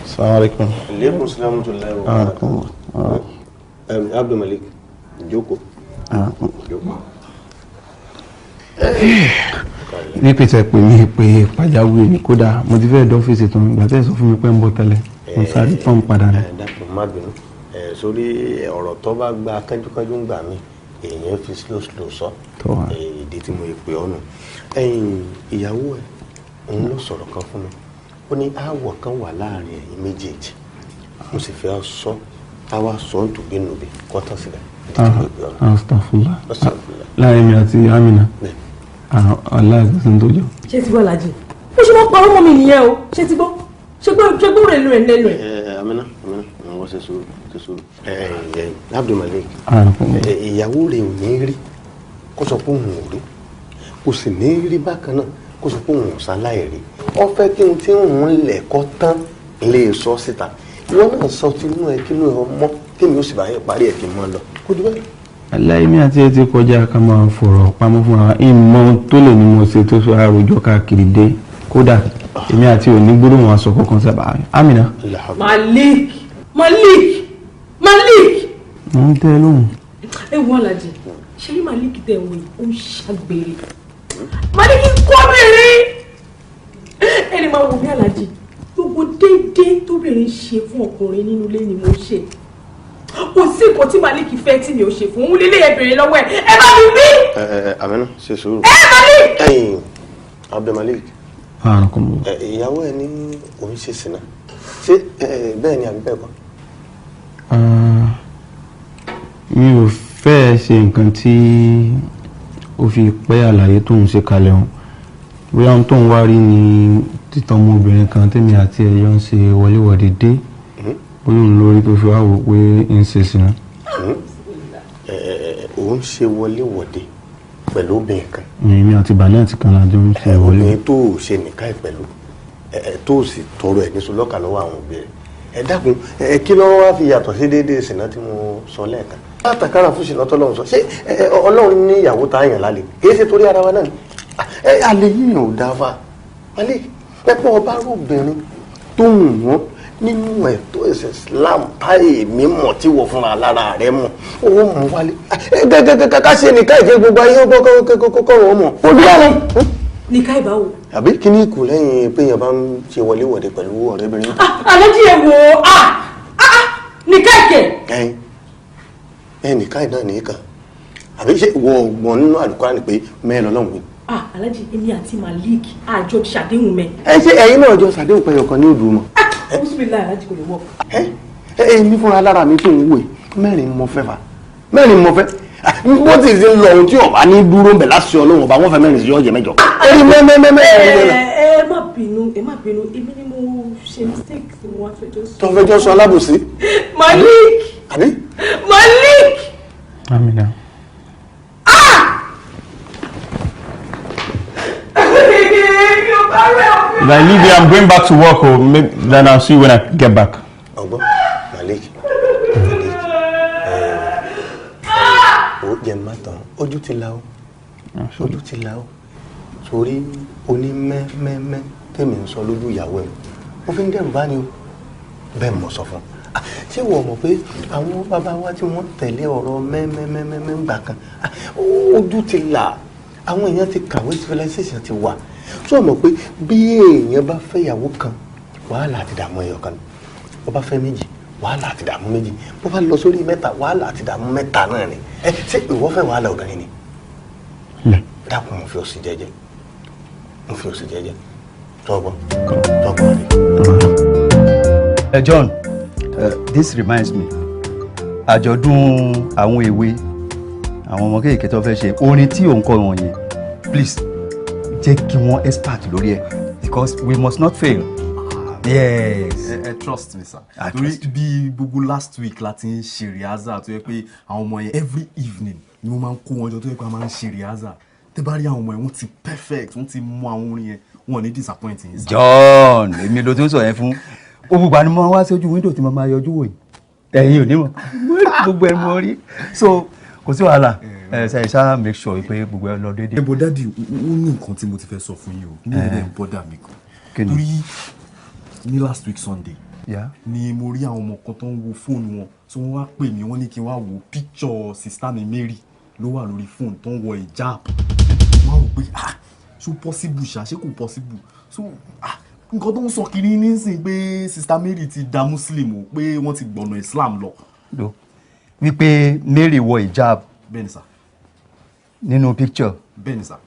Assalamu alaikum. Alaikum salaam wa rahmatullahi wa barakatuh. Abdulmalik, jókòó. Ní pété pè mí pé pàjáwìrì ní kódà mo ti fẹ́ dọ́fíìsì tán ìgbà tẹ́ sọ fún mi pé ń bọ̀ tẹ́lẹ̀ mo sáré tán padà ní. Dàpọ̀ má bínú sórí ọ̀rọ̀ tó bá gba kánjúkánjú ń gbà mí èèyàn fi slow sọ ìdí tí mo pè ọ́ nù. Ìyàwó ẹ̀ òun ló sọ̀rọ̀ kan fún mi ó ní aáwọ̀ kan wà láàrin ẹ̀yin méjèèjì mo sì fẹ́ sọ táwa sọ ń tòbí nùbí kọ́tàn sílẹ̀. Astaghfirullah. Láàrin mi àti Amina aláìsí tó jọ. ṣé ti gbọ́ Alhaji ó ṣe máa parọ́ mọ́ mi nìyẹn o ṣé ti gbọ́ ṣé gbọ́ rẹ̀ lẹ́nu ẹ̀. Amina wọ́n ṣe sùúrù Abdul Malik ìyàwó rẹ̀ ò ní rí kó sọ pé òun ò rí kò sì ní rí bákan náà kó sọ pé òun ò sáláì rí ó fẹ́ kí n tí ń lẹ̀kọ́ tán lè sọ síta ìwọ náà sọ tinú ẹ kí ló ọmọ kí mi ó sì bá yẹ parí ẹ kí n mọ lọ kó dúró. aláìmí àti ẹ ti kọjá ká máa fọ̀rọ̀ pamọ́ fúnra wa ìmọ̀ tó lè ní mo ṣe tó sọ àròjọ káàkiri dé kódà èmi àti òní gbọ́dọ̀ wọn aṣọ kankan sábà Amina. Malik. mo ń tẹ́ ẹ lóhùn. ẹ wọ́n Alhaji ṣé ní Malik tẹ̀ wọ́n ó ń ṣàgbèrè Malik kọ́ bẹ̀rẹ̀ ẹni máa wò bí Alhaji gbogbo déédéé tóbìnrin ṣe fún ọkùnrin nínú ilé ni mo ṣe kò sí nǹkan tí Malik fẹ́ tí mi ò ṣe fún òun lélẹ̀ ẹ bèrè lọ́wọ́ ẹ bá mi wí. Amina ṣe sùúrù. Malik. Abdul Malik ìyàwó ẹ ní òun ṣe sìnà ṣé bẹ́ẹ̀ ni àbí bẹ́ẹ̀ kọ́. mi ò fẹ́ ṣe nǹkan tí ó fi pẹ́ àlàyé tó ń ṣe kalẹ̀ hàn bóyá ohun tó ń wá rí ni títàn ọmọbìnrin kan tẹ́mi àti ẹ̀yọ́ ń ṣe wọléwọ̀de dé bóyá òun lórí tó fi wá wò pé ń ṣe sìnà. òun ṣe wọléwọ̀de pẹ̀lú obìnrin kan. èmi àti bàlẹ́ǹtì kan lájọ ń ṣe wọlé. obìnrin tó ṣe nìkan pẹ̀lú tó sì tọrọ ẹ̀ níṣu lọ́kà lọ́wọ́ àwọn òbí rẹ̀ ẹ dákun kí ló wá fi yàtọ̀ sí déédéé sìnà tí mo sọ lẹ́ẹ̀kan. látàkárà fún sìnà tọ́lọ́run sọ ṣé ọlọ́run ní ìyàwó tá a yàn lálẹ́ kì í ṣe torí ara wa náà alẹ́ yìnyín ò dáa fa alẹ́ pẹ́pẹ́ ọba rúbìnrin tó wù wọ́n nínú ẹ̀tọ́ ẹ̀sẹ̀ Islam táyé mi mọ̀ tí wọ́n fúnra lára rẹ̀ mọ̀ owó mọ̀ wálé gẹ́gẹ́gẹ́gẹ́ ká ṣe nìka ìfẹ́ gbogbo ayé kọ́kọ́ wọ́n mọ̀ ó dúró rẹ̀. nìka ìbáwò. àbí kí ni kù lẹ́yìn pé yẹn bá ń ṣe wọléwọ̀de pẹ̀lú ọ̀rẹ́bìnrin. Alhaji ẹ wò nìka ìkẹ. nìka ìdá nìkan àbí ṣe wọ ọgbọ̀n nínú Al-Qur'ani pé mẹ́rin Ọlọ́run wí. Alhaji èmi àti Malik àjọ ṣàdéhùn mẹ́. ṣé ẹ̀yin náà jọ ṣàdéhùn pé ọkàn ní òdù mọ́. bísímìlá Alhaji kò lè wọ. èmi fúnra lára mi tó ń wò mẹ́rin mo fẹ́ fa mẹ́rin mo fẹ́ wọ́n ti ṣe lọ ohun tí ọba ní dúró ń bẹ̀ láti Ọlọ́run ọba wọ́n fẹ́ mẹ́rin sí ọ̀jẹ̀ mẹ́jọ. ẹ má bínú èmi ni mo ṣe mistake tí mo wá fẹjọ́ sọ. tó fẹjọ́ sọ alábòsí. Malik. àbí. Malik. Amina. If I leave here, I'm going back to work, or maybe then I'll see you when I get back. Ọgbọ́n Malik ó jẹ mátàn ojú ti la ó ojú ti la ó sórí oní mẹ́mẹ́mẹ́ tèmi ń sọ lójú ìyàwó ẹ̀ mo fi ń dẹ̀rù bá ní o bẹ́ẹ̀ mọ̀ sọ fún ṣé wọ́n mọ̀ pé àwọn bàbá wa tí wọ́n tẹ̀lé ọ̀rọ̀ mẹ́mẹ́mẹ́mẹ́ gbà kan ojú ti là àwọn èèyàn ti kàwé civilization ti wà sọ mọ̀ pé bí èèyàn bá fẹ́ ìyàwó kan wàhálà àti dààmú ẹyọ kan bó bá fẹ́ méjì wàhálà àti dààmú méjì bó bá lọ sórí mẹ́ta wàhálà àti dààmú mẹ́ta náà ni ṣé ìwọ fẹ́ wàhálà obìnrin ni dákun mo fi òsì jẹ́jẹ́ tọ́gbọ́n rẹ. John, this reminds me àjọ̀dún àwọn èwe àwọn ọmọ kéèké tó fẹ́ ṣe orin tí òun kọ wọn yẹn please jẹ́ kí wọ́n expert lórí ẹ̀ because we must not fail. Yes. Trust me sir. Torí bí gbogbo last week láti ń ṣe rehearsal tó yẹ pé àwọn ọmọ yẹn every evening ni wọ́n máa ń kó wọn jọ tó yẹ pé a máa ń ṣe rehearsal tẹ́ bá rí àwọn ọmọ yẹn wọ́n ti perfect wọ́n ti mú àwọn orin yẹn wọ́n ní disappointing. John èmi ló tún sọ yẹn fún òbúgba ni mo wá sí ojú window tí mo máa yọjú wò yìí ẹ̀yin ò ní mọ̀ gbogbo ẹ̀ mo rí so kò sí wàhálà ṣe ṣá make sure pé gbogbo ẹ lọ déédéé. ẹ̀bùn dáàdì ó ní nǹkan tí mo ti fẹ́ sọ fún yín o ní ilé bọ́dà mi kan torí ní last week Sunday ni mo rí àwọn ọmọ kan tó ń wo fóònù wọn tí wọ́n wá pè mí wọ́n ní kí n wá wo picture sista mi Mary ló wà lórí fóònù tó ń wọ hijab wọ́n rò pé ṣó possible ṣé kò possible so nǹkan tó ń sọ kiri nísìnyí pé sista Mary ti da muslim o pé wọ́n ti gbọ̀nà Islam lọ. wípé Mary wọ hijab. bẹ́ẹ̀ni sà. nínú picture. bẹ́ẹ̀ni sà.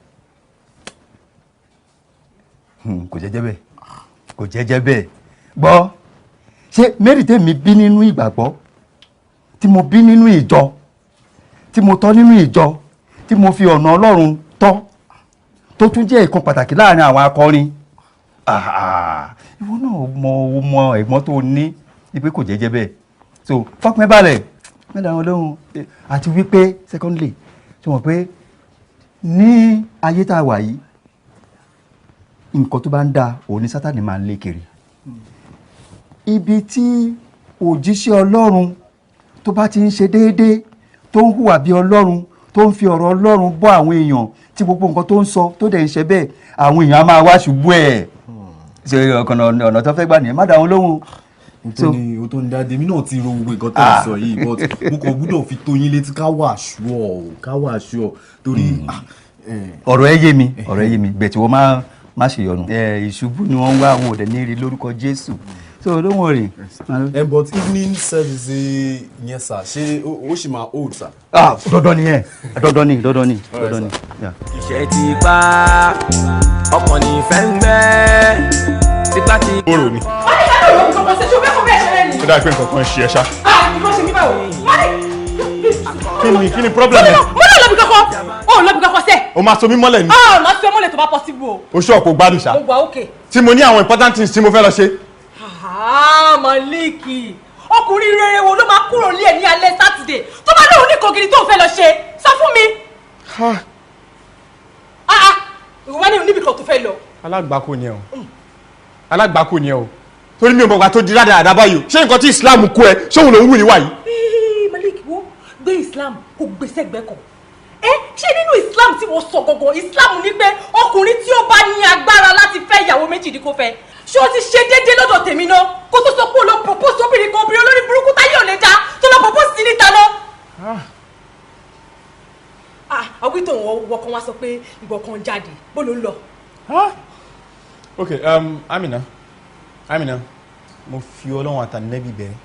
kò jẹ́jẹ́ bẹ́ẹ̀ gbọ́ ṣé Mary tèmi bí nínú ìgbàgbọ́ tí mo bí nínú ìjọ tí mo tọ́ nínú ìjọ tí mo fi ọ̀nà Ọlọ́run tọ́ tó tún jẹ́ ìkan pàtàkì láàrin àwọn akọrin ìwọ náà mọ ẹ̀gbọ́n tó ní wípé kò jẹ́jẹ́ bẹ́ẹ̀ so fọkùnrin balẹ̀ mẹ́ta wọn lóhun àti wípé secondly ṣe mọ̀ pé ní ayé tá a wà yìí nǹkan tó bá ń da òun ní Sátánì máa ń lé kiri ibi tí òjíṣẹ́ Ọlọ́run tó bá ti ń ṣe déédéé tó ń hùwà bí Ọlọ́run tó ń fi ọ̀rọ̀ Ọlọ́run bọ́ àwọn èèyàn tí gbogbo nǹkan tó ń sọ tó dẹ̀ ń ṣe bẹ́ẹ̀ àwọn èèyàn á máa wá ṣubú ẹ̀ ṣe ọ̀nà tó fẹ́ gbà nìyẹn má dá wọn lóhùn. o tó ń dáadé mi náà ti ro gbogbo nǹkan tó ń sọ yìí but mo kàn gbúdọ̀ fi tó yín létí ká wà ṣùọ́ torí. ọ̀rọ̀ ẹ yé mi bẹ̀ tí wọ́n má ṣe yọnu ìṣubú ni wọ́n ń wá àwọn òde ní rí lórúkọ Jésù so don't worry. But evening service yẹn sir ṣé ó ṣì máa hold sir. dandan ni yẹn dandan ni. iṣẹ́ ti pa ọkàn ní ìfẹ́ ń gbẹ́ tipa ti. bóró ni. wọ́n ní ká ló lóun kankan ṣe ṣé o fẹ́ kó bẹ́ẹ̀ ṣẹlẹ̀ ni. ó dáa pé nǹkan kan ṣe ẹ ṣá. nǹkan ṣe mí báwo. kí ni problem ẹ. mo náà lọ́bi kankan ó lọ́bi kankan sẹ́. o máa so mí mọ́lẹ̀ ni. máa so mọ́lẹ̀ tó bá possible o. o ṣọ́ kò gbádùn ṣá. mo gbà ókè. tí mo ní àwọn important things tí mo fẹ́ lọ ṣe. Maliki ọkùnrin rere wo ló máa kúrò ní ẹ̀ ní alẹ́ sátidé tó bá lóun ní kògiri tó ń fẹ́ lọ ṣe sọ fún mi. ìwọ ní níbi kan tó fẹ́ lọ. alágbàkó ni ẹ o torí mi ò mọ̀gbà tó di dáadáa báyìí ṣé nǹkan tí Islam kú ẹ ṣóun ló ń wù níwá yìí. Maliki wo gbé Islam kò gbèsè gbẹ kan ṣé nínú Islam tí mo sọ gangan Islam ní pé ọkùnrin tí ó bá ní agbára láti fẹ́ ìyàwó méjì ni kò fẹ́ ṣé o ti ṣe déédéé lọ́dọ̀ tèmi náà kó tó sọ pé o lọ propose obìnrin kan obìnrin olórí burúkú táyé ò lè já tó lọ propose sí níta náà. àwítò wọ kan wá sọ pé ìwọ kan jáde bó ló ń lọ. ok Amina mo fi Ọlọ́run àtànẹ́bí bẹ̀rẹ̀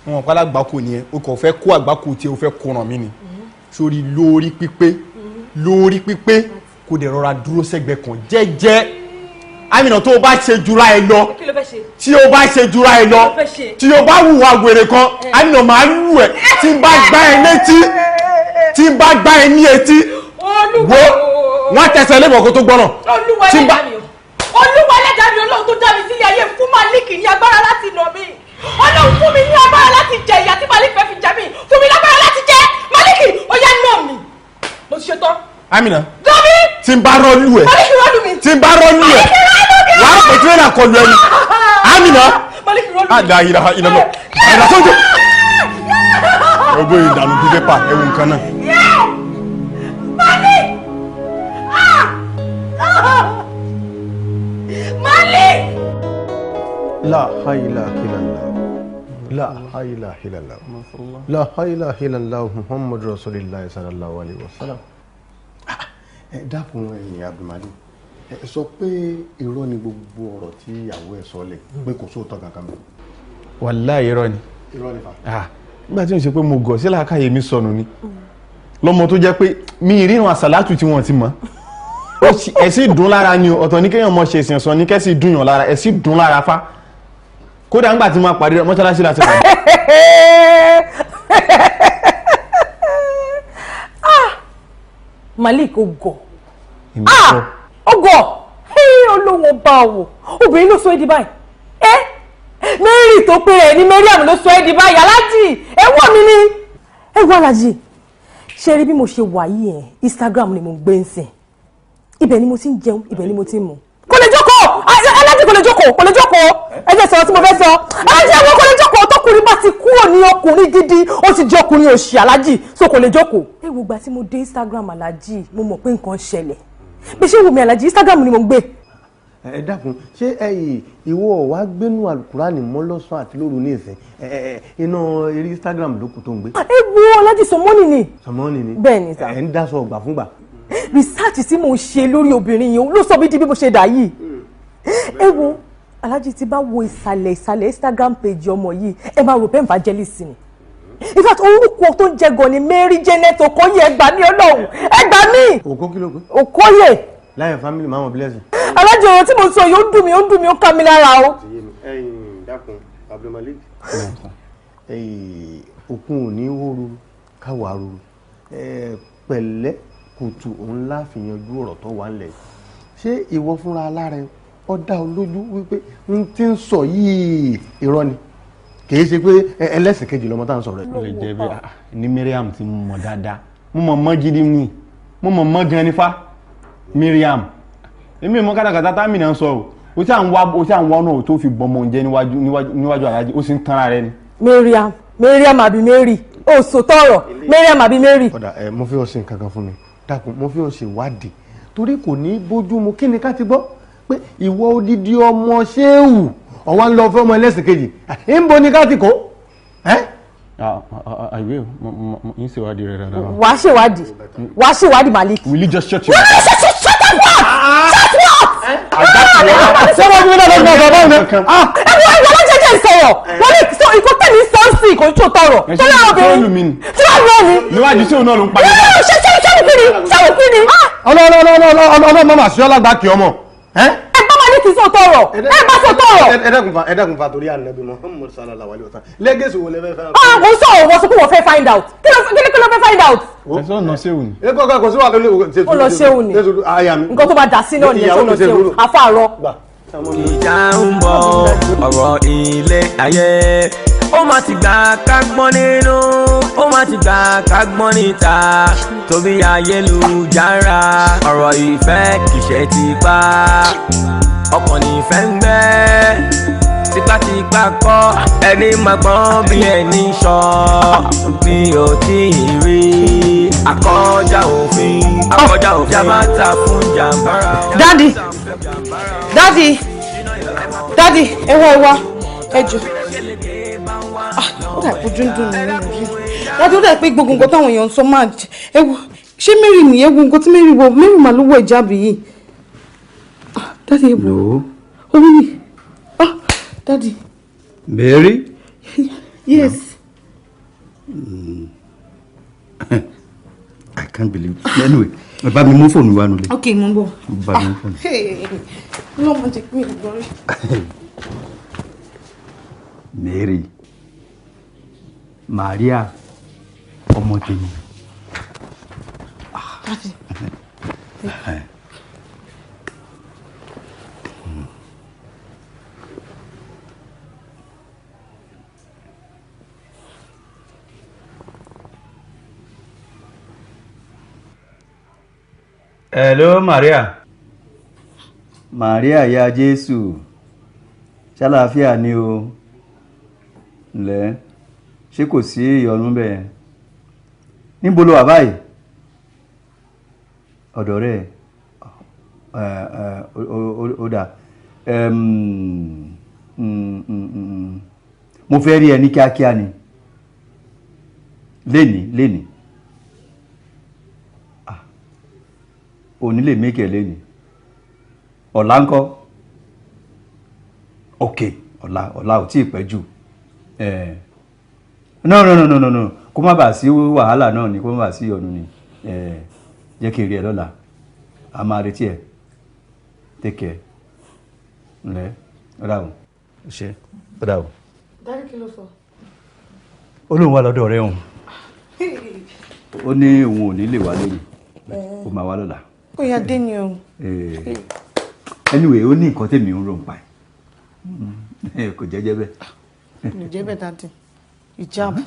wọn kọ́ alágbàkó ni ẹ o kò fẹ́ kó àgbàkó tí o fẹ́ kó ràn mí ni sórí lórí pípé kò dẹ̀ rọra dúró sẹ́gbẹ̀ẹ́ kan jẹ́jẹ́. Amina tó o bá ṣe jura ẹ lọ tí o bá ṣe jura ẹ lọ tí o bá hùwà wèrè kan Amina máa lù ẹ tí n bá gbá ẹ létí tí n bá gbá ẹ ní etí wo wọn tẹsẹ̀ lébọn kó tó gbọ́nà. Olúwa ẹlẹ́dàá mi Ọlọ́run tó dá mi sílé ayé fún Maliki ní agbára láti nà mí Ọlọ́run fún mi ní agbára láti jẹ ìyà tí Maliki fẹ́ fi jẹ mí fún mi lágbára láti jẹ Maliki ó yá nà mí mo ti ṣe tán. Amina dọ́bí tí n bá rọ́ọ̀lù ẹ̀ Maliki rọ́ọ̀lù mi tí n bá rọ́ọ̀lù ẹ̀ wà á pè tírélà kọlu ẹni Amina Maliki rọ́ọ̀lù mi àdá ìlànà sójú ọgbọ́n ìdànù bíi pépà ẹ̀wù nǹkan náà. La ilaha illallah. La ilaha illallah. La ilaha illallah Muhammad Rasulullah sallallahu alaihi wasallam. Ẹ dákun ẹ̀yin Abdulmalik. Ẹ sọ pé irọ́ ni gbogbo ọ̀rọ̀ tí ìyàwó ẹ̀ sọ lẹ̀ pé kò sóòótọ́ kankan mọ́. Wàláhì irọ́ ni. Irọ́ ni fa. Nígbà tí ó ń ṣe pé mo gọ̀ sí làákàyè mi sọnù ni. Lọ́mọ tó jẹ́ pé mi ìrìnà àsàlátù tí wọ́n ti mọ̀. Ẹ sì dùn lára ni ọ̀tọ̀ ní kéèyàn mọ̀ ṣe ìsìn sọ ní kẹ́sì dùn yàn lára ẹ sì dùn lára fá. Kódà ńgbà tí mo pàdé mọ́ṣáláṣí láti pàdé. Malik ogo olóhùn bá wò obìnrin ló sọ ẹ́ di báyìí Mary tó pé ẹ̀ ní Mariam ló sọ ẹ́ di báyìí aláàjì ẹ̀wọ̀n mi ni ẹ̀wọ̀n aláàjì ṣe rí bí mo ṣe wà yìí ẹ̀ Instagram ni mo ń gbé ń sìn ibẹ̀ ni mo ti ń jẹun ibẹ̀ ni mo ti ń mu kò lè jókòó aláàjì kò lè jókòó ẹ jẹ́ sọ̀rọ̀ tí mo fẹ́ sọ aláàjì ẹ̀wọ̀n kò lè jókòó tọkùnrin bá ti kúrò ní ọkùnrin gidi ó ti jẹ́ ọkùnrin òṣì aláàjì so kò lè jókòó. ẹ wo ìgbà tí mo dé Instagram aláàjì mo mọ̀ pé nǹkan ṣẹlẹ̀ bí ṣé wù mí aláàjì Instagram ni mo ń gbé. Ẹ dákun ṣé ìwọ wàá gbénú alukurani mọ́ lọ́sàn àti lóru ní ìsìn iná eré Instagram ló kù tó ń gbé. ẹ wo aláàjì sọmọ́nì ni. Sọmọ́nì ni bẹ́ẹ̀ ni sà. ẹ ń dáṣọ ọgbà fúngbà. research tí mo ṣe lórí obìnrin yìí ló sọ mí di bí mo ṣe dà yìí. ẹ wo aláàjì tí bá wo ìsàlẹ̀ Instagram page ọmọ yìí ẹ máa rò pé evangelist ni. in fact orúkọ tó ń jẹ gan ni Mary Janet Okoye ẹgbàá ní Ọlọ́run ẹgbàá mi. Òkó kí ló pé. Okoye. Láyọ̀ family máa mọ̀ blessing. aláàjì ọ̀rọ̀ tí mo sọ yìí ó dùn mí ó ká mi lára o. dákun Abdulmalik òkun ò ní hóoru káwà ruru pẹ̀lẹ́ kùtù òun láàfin yanjú ọ̀rọ̀ tó wà nílẹ̀ ṣé ìwọ fúnra alára ọ dá ọ lójú wípé n ti ń sọ yìí irọ́ ni kì í ṣe pé ẹlẹ́sìn kejì lọ́mọ tá à ń sọ̀rọ̀ ẹ̀. ó lè jẹ́ bí ní Miriam tí mo mọ̀ dáadáa mo mọ̀ gidi ni mo mọ̀ gan nífa Miriam èmi mọ̀ kátàkátà táàmì náà sọ o tí à ń wá náà tó fi bọ́mọ oúnjẹ níwájú alájí ó sì ń tanra rẹ ni. Miriam àbí Mary ó sọ tọrọ Miriam àbí Mary. ọ̀dà mo fi ọ̀sìn kankan fún mi dákun mo fi ọ̀sìn wádìí torí kò ní bójú mu kí ni ká ti gbọ́ pé ìwọ odidi ọmọ ṣéwù ọwọ́ ń lọ fẹ́ ọmọ ẹlẹ́sìn kejì ń bo ní ká ti kó. àìwé o yín ṣèwádìí rẹ dáadáa. wàá ṣèwádìí Malik. will you just shut your mouth. shut up. Ìkó tẹ̀lé sọ́ọ̀sì ìkó tó tọrọ. Tọ́lá obìnrin. Tí wọ́n lọ ni. Níwájú sí òun náà ló ń parí. Ṣé kí ni? Ọlọ́mọ màá sí ọlágbá kí ọmọ. Ẹ bá máa ní kí n sọ tọrọ. Ẹ bá sọ tọrọ. Ẹ dẹ́kun fa torí Ànábì Muhammad sallallahu alaihi wasallam. Lẹ́gẹ̀ẹ́sì wo lẹ fẹ́ fẹ́. Mo sọ wọ́n sọ pé wọ́n fẹ́ find out. Kí ló fẹ́ find out? Ẹ̀sọ́ ọ̀nà ṣéwù ni. Ẹ kò sí wà lórí ó lọ ṣéwù ni. Nǹkan tó bá dà sí náà ni ẹ̀sọ́ lọ ṣéwù. Afáàrọ̀. Ìjà ń bọ̀ ọ̀rọ̀ ilé ayé ó má ti gbà ká gbọ́n nínú ó má ti gbà ká gbọ́n níta torí ayélujára ọ̀rọ̀ ìfẹ́ kìí ṣe tipá ọkàn nífẹ̀ ń gbé tipátipá kọ́ ẹni máa gbọ́n bí ẹni sọ bí o tí ì rí àkọjá òfin jábàtà fún jàǹbára. Daddy, ẹ wá ẹ jọ̀ọ́. Ó dà pé ojú ń dùn mí nínú yìí. Daddy, ó dà pé gbogbo nǹkan táwọn èèyàn ń sọ máa jẹ. Ẹ wo ṣé Mary nìyẹn wo nǹkan tí Mary wọ Mary mà ló wọ ìjáàbù yìí. Daddy, ẹ wo. Ó wí ni. Daddy. Mary? Yes. I can't believe it. Anyway, bá mi mú fóònù wa nulẹ̀. Okay, mo ń bọ̀. Bá mi mú fóònù. Ọlọ́mọ ti pín ìgbọ́rí. Mary, Maria, ọmọ tèmi. Hello, Maria. Maria ya Jésù. Ṣàlàáfíà ni o. Ǹlẹ́, ṣé kò sí ìyọnu bẹ́ẹ̀? Níbo lo wà báyìí? Ọ̀dọ̀ rẹ̀. Ó dà. Mo fẹ́ rí ẹ ní kíákíá ni. Lénìí. Òní lè mékè lénìí. Ọ̀la ńkọ́? Okay, ọ̀la ò tí ì pẹ́ jù. No. Kó má bàa sí wàhálà náà ni, kó má bàa sí ọ̀nù ni. Jẹ́ kí n rí ẹ lọ́la. A máa retí ẹ. Take care. Ǹlẹ́, ọ̀dà o. Ṣé, ọ̀dà o. Dárí kí ló sọ? Ó lóun wá lọ́dọ̀ rẹ̀ òun. Ó ní òun ò ní lè wá lónìí. Ó máa wá lọ́la. Ó yá dé ni o. Anyway, ó ní nǹkan tèmi ń rò ń pa ẹ̀. Kò jẹ́jẹ́ bẹ́ẹ̀. Kò jẹ́ bẹ́ẹ̀ dáadé. Ìjáàbù.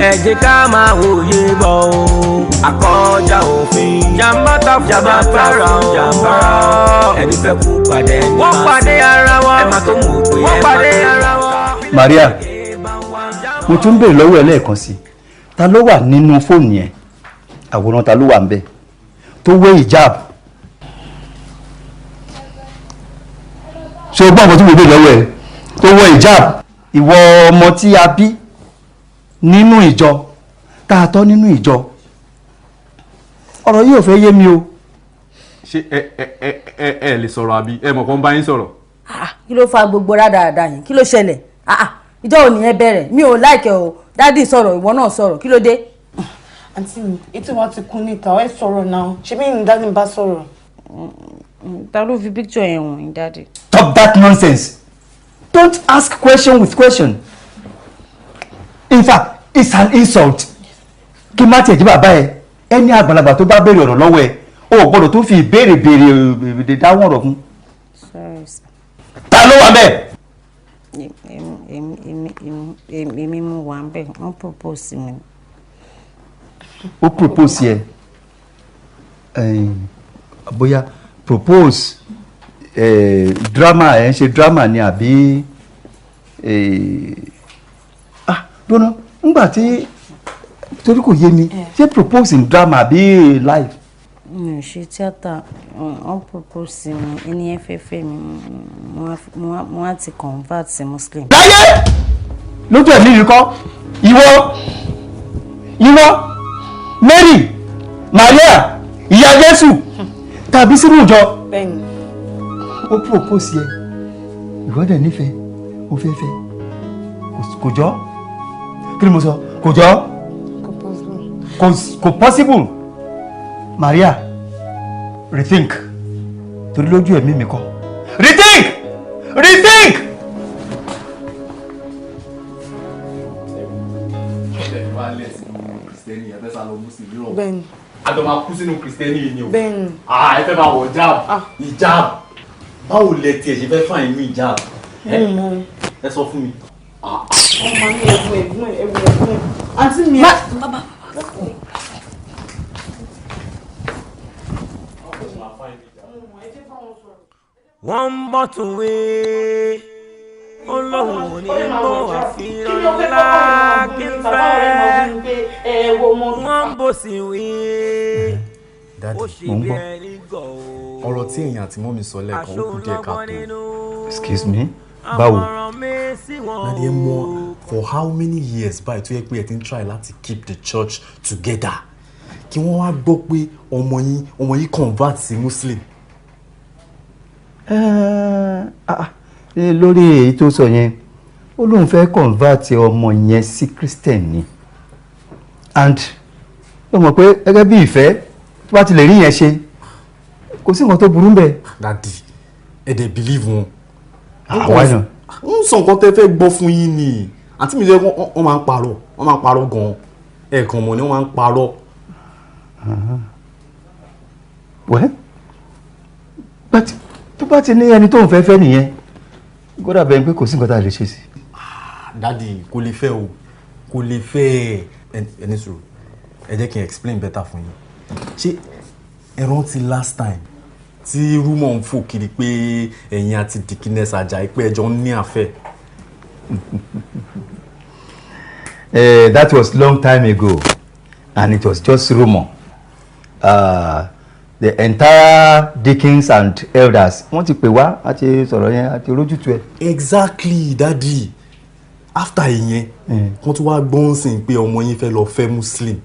Ẹ jẹ́ ká máa wòye bọ̀ o àkọjá òfin jàmbátà ẹni fẹ́ kú pàdé ẹni máa wọ́n pàdé ara wọn ẹ máa tó mọ̀ pé wọ́n pàdé ara wọn. Maria, mo tún bèrè lọ́wọ́ ẹ lẹ́ẹ̀kan sí ta ló wà nínú fóònù yẹn àwòrán ta ló wà ń bẹ tó wé ìjáàbù. Ṣé o gbọ́ nǹkan tí mo bèrè lọ́wọ́ ẹ tó wé ìjáàbù? Ìwọ ọmọ tí a bí nínú ìjọ tá a tọ́ nínú ìjọ ọ̀rọ̀ yìí ò fẹ́ yé mi o. Ṣé ẹ lè sọ̀rọ̀ àbí ẹ mọ̀ kàn bá yín sọ̀rọ̀. Kí ló fa gbogbo rádaràda yìí? Kí ló ṣẹlẹ̀? Ìjọ ò ní ẹ bẹ̀rẹ̀ mi ò láìkẹ́ o. Dádì sọ̀rọ̀ ìwọ náà sọ̀rọ̀ kí ló dé? Àǹtí mi etí wa ti kún níta ẹ sọ̀rọ̀ náà ṣé bí ní dádì ń bá sọ̀rọ̀. Ta ló fi picture yẹn wọ̀nyí dádì? Stop that nonsense. Don't ask question with question. In fact, it's an insult. Kí má tiẹ̀ jí bàbá ẹ, ẹni àgbàlagbà tó bá béèrè ọ̀rọ̀ lọ́wọ́ ẹ, o gbọ́dọ̀ tó fi béèrè dáhùn ọ̀rọ̀ fún. Sorry, sir. Ta ló wà bẹ́ẹ̀? Èmi mo wà bẹ́ẹ̀, wọ́n propose mi. Ó propose ẹ. Bóyá propose drama ẹ̀ ń ṣe drama ni àbí dúró nígbà tí torí kò yé mi ṣé propose in drama àbí live. Mi ò ṣe tíátà, wọ́n propose mi, ẹni ẹ fẹ́ fẹ́ mi, mo wá ti convert sí Muslim. Láyé lójú ẹ̀mí yìí kọ́ ìwọ Mary Maria ìyá Jésù tàbí sínú ìjọ. Bẹ́ẹ̀ni. Ó propose yẹ ìwọ dẹ̀ nífẹ̀ẹ́ ó fẹ́ fẹ́ kò jọ kí ni mo sọ kò jọ kò possible. Maria rethink torí lójú ẹ̀mí mi kọ́ rethink. Bẹ́ẹ̀ni. àjọ máa kú sínú kìrìsìtẹ́nì yìí ni o. Bẹ́ẹ̀ni. ẹ fẹ́ máa wọ ìjáàb báwo lẹ tiẹ̀ ṣe fẹ́ fà inú ìjáàb ẹ sọ fún mi. ọmọ mi ẹ̀gbọ́n àǹtí mi. wọ́n ń bọ̀ tún wé olóhùn ní bó àfihàn ńlá kí n fẹ́ wọ́n ń bò sí wé ó ṣe bí ẹni gọ̀ ó. ọ̀rọ̀ tí èèyàn àti mọ́mi sọ lẹ́ẹ̀kan ó kù díẹ̀ káàtó. Excuse me báwo. Daddy ẹ mọ̀ for how many years báyìí tó yẹ pé ẹ ti ń try láti keep the church together kí wọ́n wá gbọ́ pé ọmọ yín convert sí Muslim. Lórí èyí tó sọ yẹn ó lóun fẹ́ convert ọmọ yẹn sí Christian ni and ó mọ̀ pé gẹ́gẹ́ bí ìfẹ́ tó bá ti lè rí yẹn ṣe kò sí nǹkan tó burú bẹ́ẹ̀. Daddy ẹ dẹ̀ believe wọn. àwa náà. ń sọ nǹkan tẹ́ fẹ́ gbọ́ fún yín ni àǹtí mi sọ wọ́n máa ń parọ́ gan-an ẹ̀ẹ̀kan mọ̀ ni wọ́n máa ń parọ́. Well but tó bá ti ní ẹni tó ń fẹ́ nìyẹn gbọ́dọ̀ bẹ́ẹ̀ pé kò sí nǹkan tá a lè ṣe sí. Daddy kò lè fẹ́ o kò lè fẹ́ ẹni sùúrù ẹ jẹ́ kí n explain better fún yín ṣé ẹ rántí last time tí rumor ń fò kiri pé ẹ̀yin àti Dickiness Ajayi pé ẹjọ́ ń ní àfẹ́. That was long time ago and it was just rumor. The entire deacons and elders wọ́n ti pè wá àti sọ̀rọ̀ yẹn àti rójútu ẹ̀. Exactly Daddy after ìyẹn wọ́n tún wá gbọ́n sí pé ọmọ yín fẹ́ lọ fẹ́ Muslim.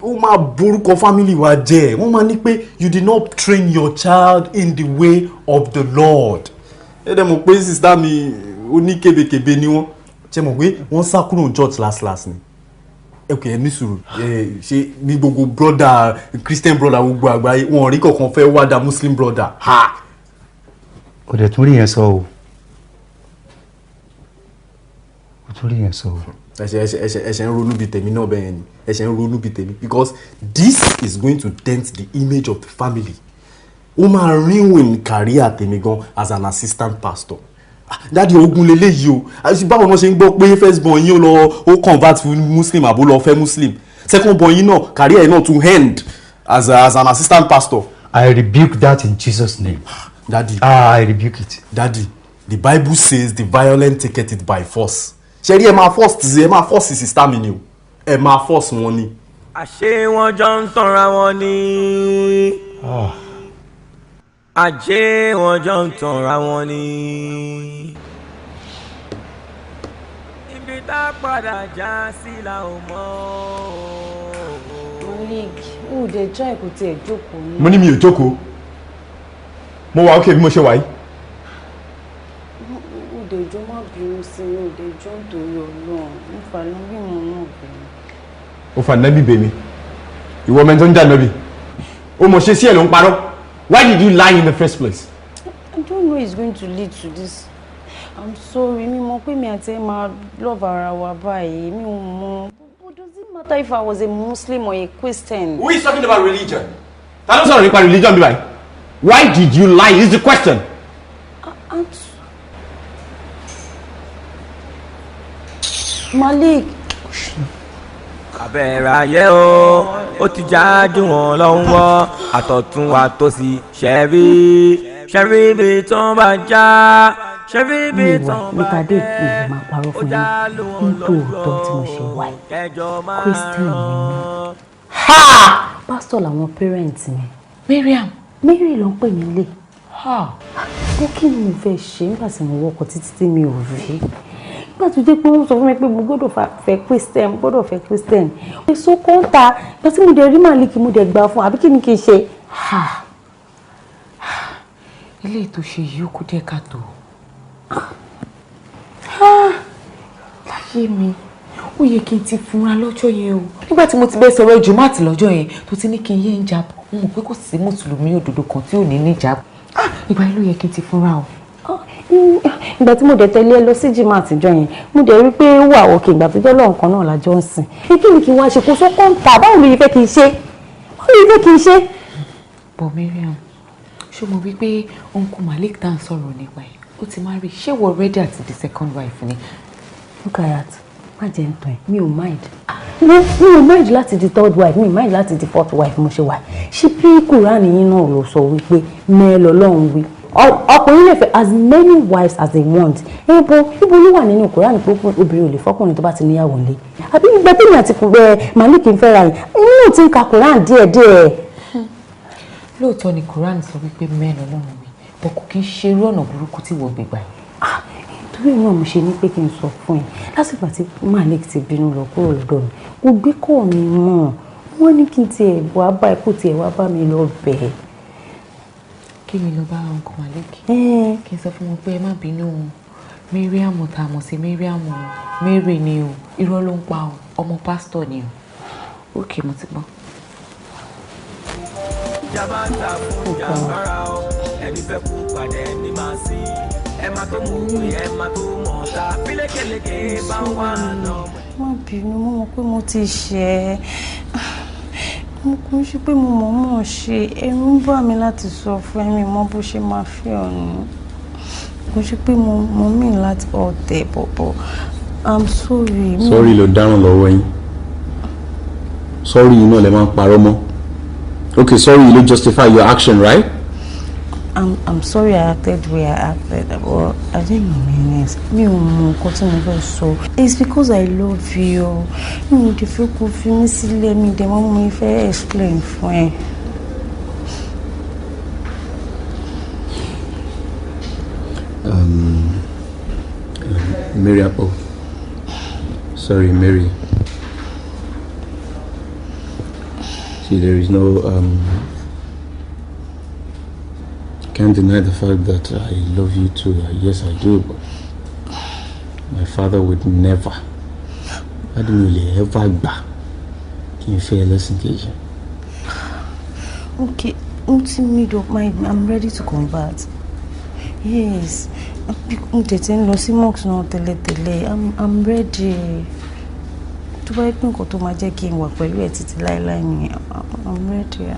ó máa borúkọ family wa jẹ́ wọ́n máa ní pé you did not train your child in the way of the Lord. ẹ dẹ̀ mọ̀ pé sister mi oníkebèkebè ni wọ́n ṣe mọ̀ pé wọ́n sá kúrò church last ni. Okay, ní sùúrù ṣe ní gbogbo brother Christian brother gbogbo àgbáyé wọn rí kankan fẹ́ wá da Muslim brother. Ó dẹ̀ tún rí yẹn sọ o. Ó tún rí yẹn sọ o. ẹsẹ̀ ń ronú bíi tèmi náà bẹ́ẹ̀ ni ẹsẹ̀ ń ronú bíi tèmi because this is going to dent the image of the family. ó máa ruin career tèmi gan as an assistant pastor. Daddy ogun leléyìí o báwo ni wọ́n ṣe ń gbọ́ pé first born yín ó convert fún Muslim àbó lọ fẹ́ Muslim second born yín náà career yín náà to end as an assistant pastor. I rebuke that in Jesus' name. Daddy. I rebuke it. Daddy, the Bible says the violent take it by force. Ṣé rí ẹ máa force sister mi ni o ẹ máa force wọn ni. àṣé wọn jọ ń tanra wọn ni. àṣé wọn jọ ń tanra wọn ni. ibi tá a padà já sí la ò mọ̀. Oleg, ó dẹ̀ jẹ́ kò tiẹ̀ jókòó ní. mo ní mi ò jókòó mo wà ókè bí mo ṣe wà yìí. Ó dẹ̀ jọ má bínú sí mi, ó dẹ̀ jọ ń torí Ọlọ́run, ń fa nábì mọ́ náà bẹ̀rẹ̀. ó fa nábì bèmí ìwọ mẹ́tọ́ ń jà nábì ó mọ̀ ṣe sí ẹ̀ ló ń parọ́. Why did you lie in the first place? don't know it's going to lead to this. I'm sorry, mi mọ̀ pé mi àti ẹ máa love ara wa báyìí. Mi ò mọ̀. But does it matter if I was a Muslim or a Christian? Who is talking about religion? Ta ló sọ̀rọ̀ nípa religion bí báyìí? Why did you lie? Is the question. Malik. Abẹ́rẹ́ ayé o, ó ti jájú wọn lọ́wọ́, àtọ̀tún wa tó sì ṣẹ́rí bí tán bá já, ṣẹ́rí bí tán bá dé ìlú máa parọ́ fún yín nítòótọ́ tí mo ṣe wáyé Christian ni mí. Pásítọ̀ làwọn parents mi. Mary ló ń pè mí lé. Pé kí ni mo fẹ́ ṣe nígbà tí mo wọkọ̀ títí tí mi ò rí? Nígbà tó jẹ́ pé wọ́n sọ fún mi pé mo gbọ́dọ̀ fẹ́ Christian. Èso kọ́ńtà ìgbà tí mo dẹ̀ rí Màlíkì mo dẹ̀ gbà fún àbí kí ni kí n ṣe? Ilé ètò ṣe yìí ó kú díẹ̀ káàtó. Láyé mi, ó yẹ kí n ti fúnra lọ́jọ́ yẹn o. Nígbà tí mo ti bẹ́ẹ̀ sọ̀rọ̀ ìjùmọ̀àtì lọ́jọ́ yẹn tó ti ní kí n yé ń jábọ̀, mo mọ̀ pé kò sí mùsùlùmí òdodo kan tí ò ní ní ìjábọ̀. Ìgbà yẹn ló yẹ kí n ti fúnra o. Ìgbà tí mo dẹ̀ tẹ̀lé ẹ lọ sí jimá àtijọ́ yẹn mo dẹ̀ rí pé ó wà òkè ìgbà tó jẹ́ lọ́run kan náà lájọ́ ń sìn. Kí ni kí n wá ṣe kó sọ́kọ́ ń ta báwo ló yẹ fẹ́ kí n ṣe? Bọ̀ Mariam, ṣé mo wí pé uncle Malik tá à ń sọ̀rọ̀ nípa ẹ̀ ó ti máa rí ṣé wọ́n ready àti the second wife ni? Rukayat, má jẹ́ ń tàn ẹ́, mi ò mind. Mi ò mind láti di third wife, mi ò mind láti di fourth wife mo ṣe wà. Ṣé bí Kùránì yín náà ló sọ wípé mẹ́ẹ̀lọ́ lọ́hùn wí? Ọkùnrin lè fẹ́ as many wives as they want. Ibo ló wà nínú Kùránì pé obìnrin ò lè fọkùnrin tó bá ti níyàwó nílé. Àbí ìgbà tèmi àti Malik ń fẹ́ra yìí, inú ò ti ń ka Kùránì díẹ̀díẹ̀. Lóòótọ́ ni Kùránì sọ wípé mẹ́ẹ̀lọ́ lọ́hùn wí, bọ̀ kò kí ń ṣe irú ọ̀nà burúkú tí wọ́n gbé gbà yìí. Torí náà mo ṣe ní pé kí n sọ fún ẹ lásìkò tí Malik ti bínú lọ kúrò lọ́dọ̀ mi kò gbé kọ́ mi mọ́ wọ́n ní kí n tiẹ̀ wá bá ikú tiẹ̀ wá bá mi lọ bẹ̀ ẹ́. Kí mi lọ bá uncle Malik kí n sọ fún wọn pé ẹ má bínú o Mariam tá a mọ̀ sí Mariam o Mary ni o irọ́ ló ń pa o ọmọ pásítọ̀ ni o. Ókè mo ti gbọ́. Jabata fún jàmbára o ẹni fẹ́ kú padà ẹni máa sí ẹ má tó mọ̀ pé ẹ má tó mọ̀ ta fílékeleke bá wà lọ. Má bínú mo mọ̀ pé mo ti ṣẹ̀ ẹ́ mo kò ń ṣe pé mo mọ̀ ṣe ẹ̀rù ń bà mí láti sọ fún ẹ̀mí mọ́ bó ṣe máa fẹ́ ọ̀nà kò ṣe pé mo mí láti ọ̀tẹ̀ bọ̀bọ̀ I'm sorry. Sorry ló dáràn lọ́wọ́ yín sorry yín náà lè máa ń parọ́ mọ́. Okay, sorry, you don't justify your action, right? I'm sorry I acted the way I acted, but I didn't mean it. Mi ò mọ nǹkan tí mo fẹ́ sọ. It's because I love you. Mi ò dé fẹ́ kó fi mí sílẹ̀ mi dẹ̀ mọ́ mo fẹ́ explain fún ẹ. Mary Apple. Sorry, Mary. See, there is no, I can't deny the fact that I love you too. Yes, I do, but my father would never, I don't really ever gbà kí n fẹ́ ẹlẹ́sìn kejì. Okay, made up mind. I'm ready to convert. Yes, I'm ready. To buy pink or to my jacking work for you at it line. I'm ready.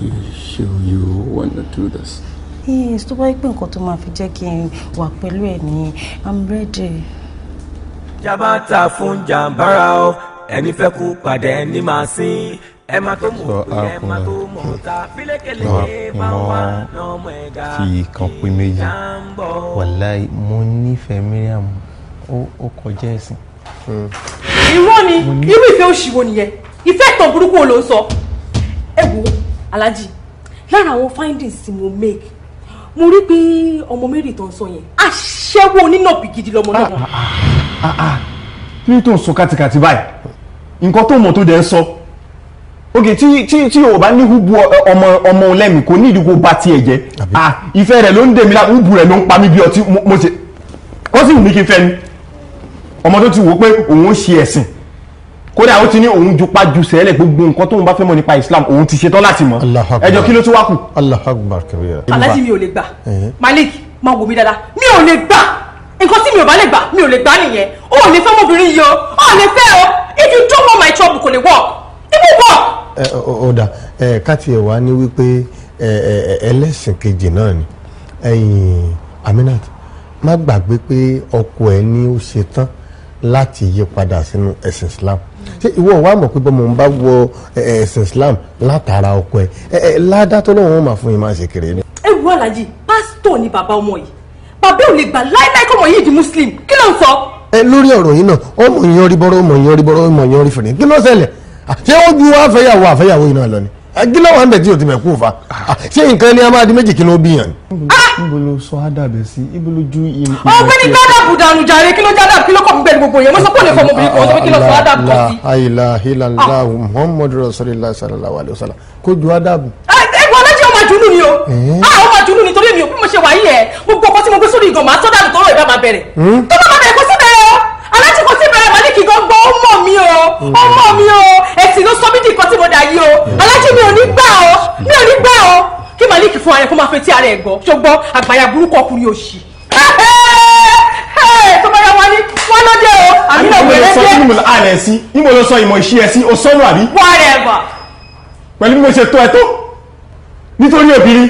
You sure you want to do this? Yes, to buy pink or to my jacking work for you. I'm ready. Jabata fún jàmbára o ẹni fẹ́ kú padà ẹni máa sí ẹ má tó mọ̀ pé ẹ má tó mọ̀ ta fílékeleke bá wà lọ́mọ ẹ̀dá fi kan pé méjì wàláì mo nífẹ̀ẹ́ Mariam ó kọjá ẹ̀sìn. Irọ́ ni irú ìfẹ́ òṣìwò nìyẹn ìfẹ́ ìtàn burúkú wo ló ń sọ. Ẹ wo Alhaji lára àwọn findings tí mo make mo rí pé ọmọ Mary tó ń sọ yẹn aṣẹ́wó onínàbì gidi lọmọ náà. Kí ló tó ń sọ kàtìkàtì báyìí nǹkan tó mọ̀ tó dẹ̀ ń sọ oge tí o bá ní húbu ọmọ lẹ́mìí kò ní ìdíkò bá tiẹ̀ jẹ́ ìfẹ́ rẹ̀ ló ń dèmi láti húbu rẹ̀ ló ń pa mí bí ọtí mo ṣe ó sì wù mí kí n fẹ́ ni ọmọ tó ti wò pé òun ó ṣe ẹ̀sìn kódà ó ti ní òun ju pájú sẹ́lẹ̀ gbogbo nǹkan tóun bá fẹ́ mọ̀ nípa Islam òun ti ṣetán láti mọ̀ ẹjọ́ kí ló tún wá kù. Allahu Akbar kabira. Alhaji mi ò lè gbà Malik máa wò mí dáadáa mi ò lè gbà nǹkan tí mi ò bá lè gbà mi ò lè gbà nìyẹn o ò lè fẹ́ ọmọbìnrin yìí o ò lè fẹ́ o if you don't want my trouble kò lè work it won't work. Ọ̀dà káàtì ẹ̀ wá ní wípé ẹlẹ́sìn kejì náà ni Aminat má gbàgbé pé ọkọ ẹ̀ ní ó ṣetán láti yí padà sínú ẹ̀sìn Islam ṣé ìwọ wa mọ̀ pé bọ́mọ̀ ń bá wọ ẹ̀sìn Islam látara ọkọ ẹ̀ ládá tó lọ́wọ́ máa fún yín máa ṣe kéré ni. ẹ wo Alhaji pásítọ̀ ni bàbá ọmọ yìí bàbá ò lè gbà láíláí kọ́mọ yìí di muslim kí ló ń sọ. Lórí ọ̀rọ̀ yìí náà ọmọ yẹn rí bọ́rọ̀ ọmọ yẹn rí bọ́rọ̀ ọmọ yẹn rí fèrè kí ló ṣẹlẹ̀ ṣé ó ju àfẹ́yàwó yìí náà lọ ni kí ló wà ń bẹ̀ tí o ti mẹ̀ kú fa ṣé nǹkan ni a máa di méjì kí ló bí yàn. níbo ló sọ ádàbẹ̀ sí ibo ló ju ìmọ̀. ọ̀gbẹ́ni gbọ́dọ̀ bùdànù jàre kí ló jádà kí ló kọ̀ gbẹ̀rù gbogbo yẹn mo sọ pé ò lè fọ ọmọbìnrin kan sọ pé kí ló sọ ádàbù kan sí. ayila hilala muhammadu rasulillah sallallahu alayhi wa sallam kó ju ádàbù. ẹ̀gbọ́n alájẹ ọmọ àjùnú ni o ọmọ àjùnú ni torí mi ò bí mo ṣe wà yìí ẹ gbogbo ọkọ tí mo gbé sórí ìgàn máa tọ́jà tó rọ ìbá máa bẹ̀rẹ̀ tó bá máa bẹ̀rẹ̀ kó sí bẹ̀rẹ̀ o alájẹ kó sí bẹ̀rẹ̀ Malik gbọ́ngbọ́n ọmọ mi o ẹ̀sìn ló sọ mí di nǹkan tí mo dà yìí o alájẹ mi ò ní gbà o kí Malik fún ara ẹ̀ kó máa fetí ara ẹ̀ gbọ́ ṣùgbọ́n àgbàyà burúkú ọkùnrin òṣì tó bá yà wá ní wọn lóde o àmì náà wẹ̀rẹ̀ dé. níbo ló sọ ìmọ̀ ìṣí ẹ sí o sọ́nù àbí. whatever. pẹ̀lú bí mo ṣe tó ẹ tó nítorí obìnrin.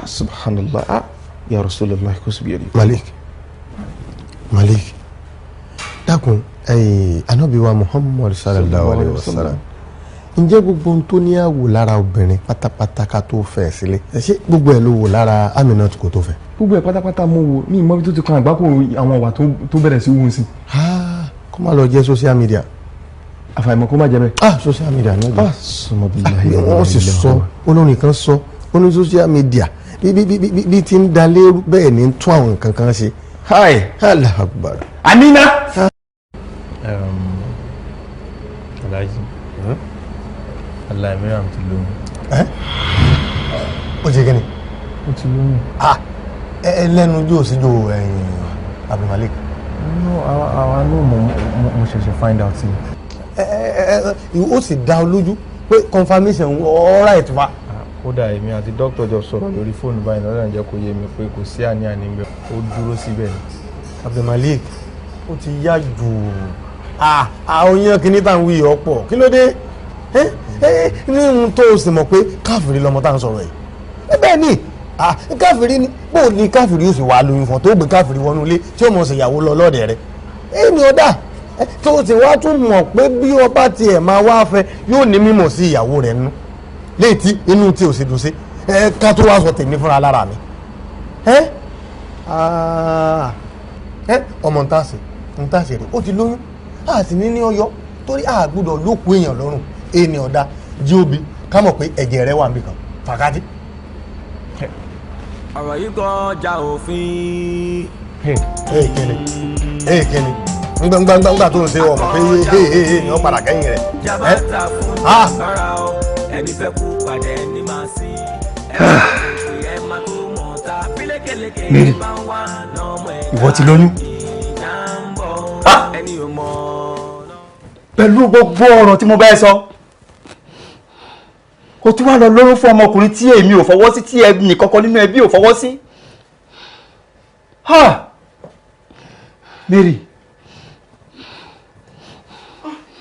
subhanallah ya rasulullah kò sí bí ẹni. Malik dákun anabi wa Muhammad sallallahu alayhi wa sallam ǹjẹ́ gbogbo ohun tó ní àwò lára obìnrin pátápátá ká tó fẹ́ sílé ṣé gbogbo ẹ̀ ló wò lára Aminat kò tó fẹ́. gbogbo ẹ̀ pátápátá mo wò ní ìmọ̀ bí tó ti kan àgbákò àwọn ọ̀wà tó bẹ̀rẹ̀ sí wù sí. kó má lọ jẹ́ social media. àfàìmọ̀ kó má jẹ́ bẹ́ẹ̀. social media náà jẹ́. sọmọbìnrin wọ́n sì sọ olórin kan sọ ó ní social media bí ti ń da lérú bẹ́ẹ̀ ni ń tún àwọn nǹkan kan ṣe. Allahu Akbar. Amina. Alhaji Miriam ti lóyún. ó jẹ́ kí ni. ó ti lóyún. ẹlẹ́nu yóò sí yóò Abdulmalik. àwa náà mo ṣẹ̀ṣẹ̀ find out ni. ó sì dá ọ lójú pé confirmation all right wa. kódà èmi àti dókítà jọ sọ̀rọ̀ lórí fóònù báyìí lọ́dọ̀ jẹ́ kó yé mi pé kò sí àní-àní ń bẹ ó dúró síbẹ̀ ni. Abdulmalik ó ti yá jù àwọn yẹn kìíní tá à ń wí ọ̀pọ̀ kí ló dé nínú tó o sì mọ̀ pé káfìrí lọmọ tá à ń sọ̀rọ̀ yìí bẹ́ẹ̀ ni káfìrí ni bó ni káfìrí yóò sì wá lóyún fún tó gbé káfìrí wọnú ilé tí ó mọ̀ sí ìyàwó lọ lọ́ọ̀dẹ̀ rẹ̀ èmi ọ̀dà tó o sì wá tún mọ̀ pé bí ọba tiẹ̀ máa wá fẹ́ yóò ní mímọ̀ sí ìyàwó rẹ̀ nínú léètí inú tí o sì dùn sí ká tó wá sọ tèmi fúnra lára mi ọmọ ntàṣe rẹ̀ ó ti lóyún a sì ní ọyọ torí a gbọ́dọ̀ lókun èèyàn lọ́rùn èèyàn ọ̀dà jí obi ká mọ̀ pé ẹ̀jẹ̀ rẹ̀ wà níbìkan fàkàtì. ọ̀rọ̀ yìí kọjá òfin. kẹ́ni ngbàngbàngbà tó ń ṣe ọmọ pé èèyàn padà kẹ́yìn rẹ̀. jabata fún ìgbàgbára ọ ẹni fẹ́ kú padà ẹni máa sí ẹ máa tó mọ̀ ta pílẹ̀kẹ̀lẹ̀kẹ̀ bá wà lọ́mọ ẹ̀. ìwọ ti lóyún. ẹni ò mọ̀ pẹ̀lú gbogbo ọ̀rọ̀ tí mo bá ẹ sọ kò tí wàá lọ lóyún fún ọmọkùnrin tí èmi ò fọwọ́ sí tí ẹnì kankan nínú ẹbí ò fọwọ́ sí. Mary.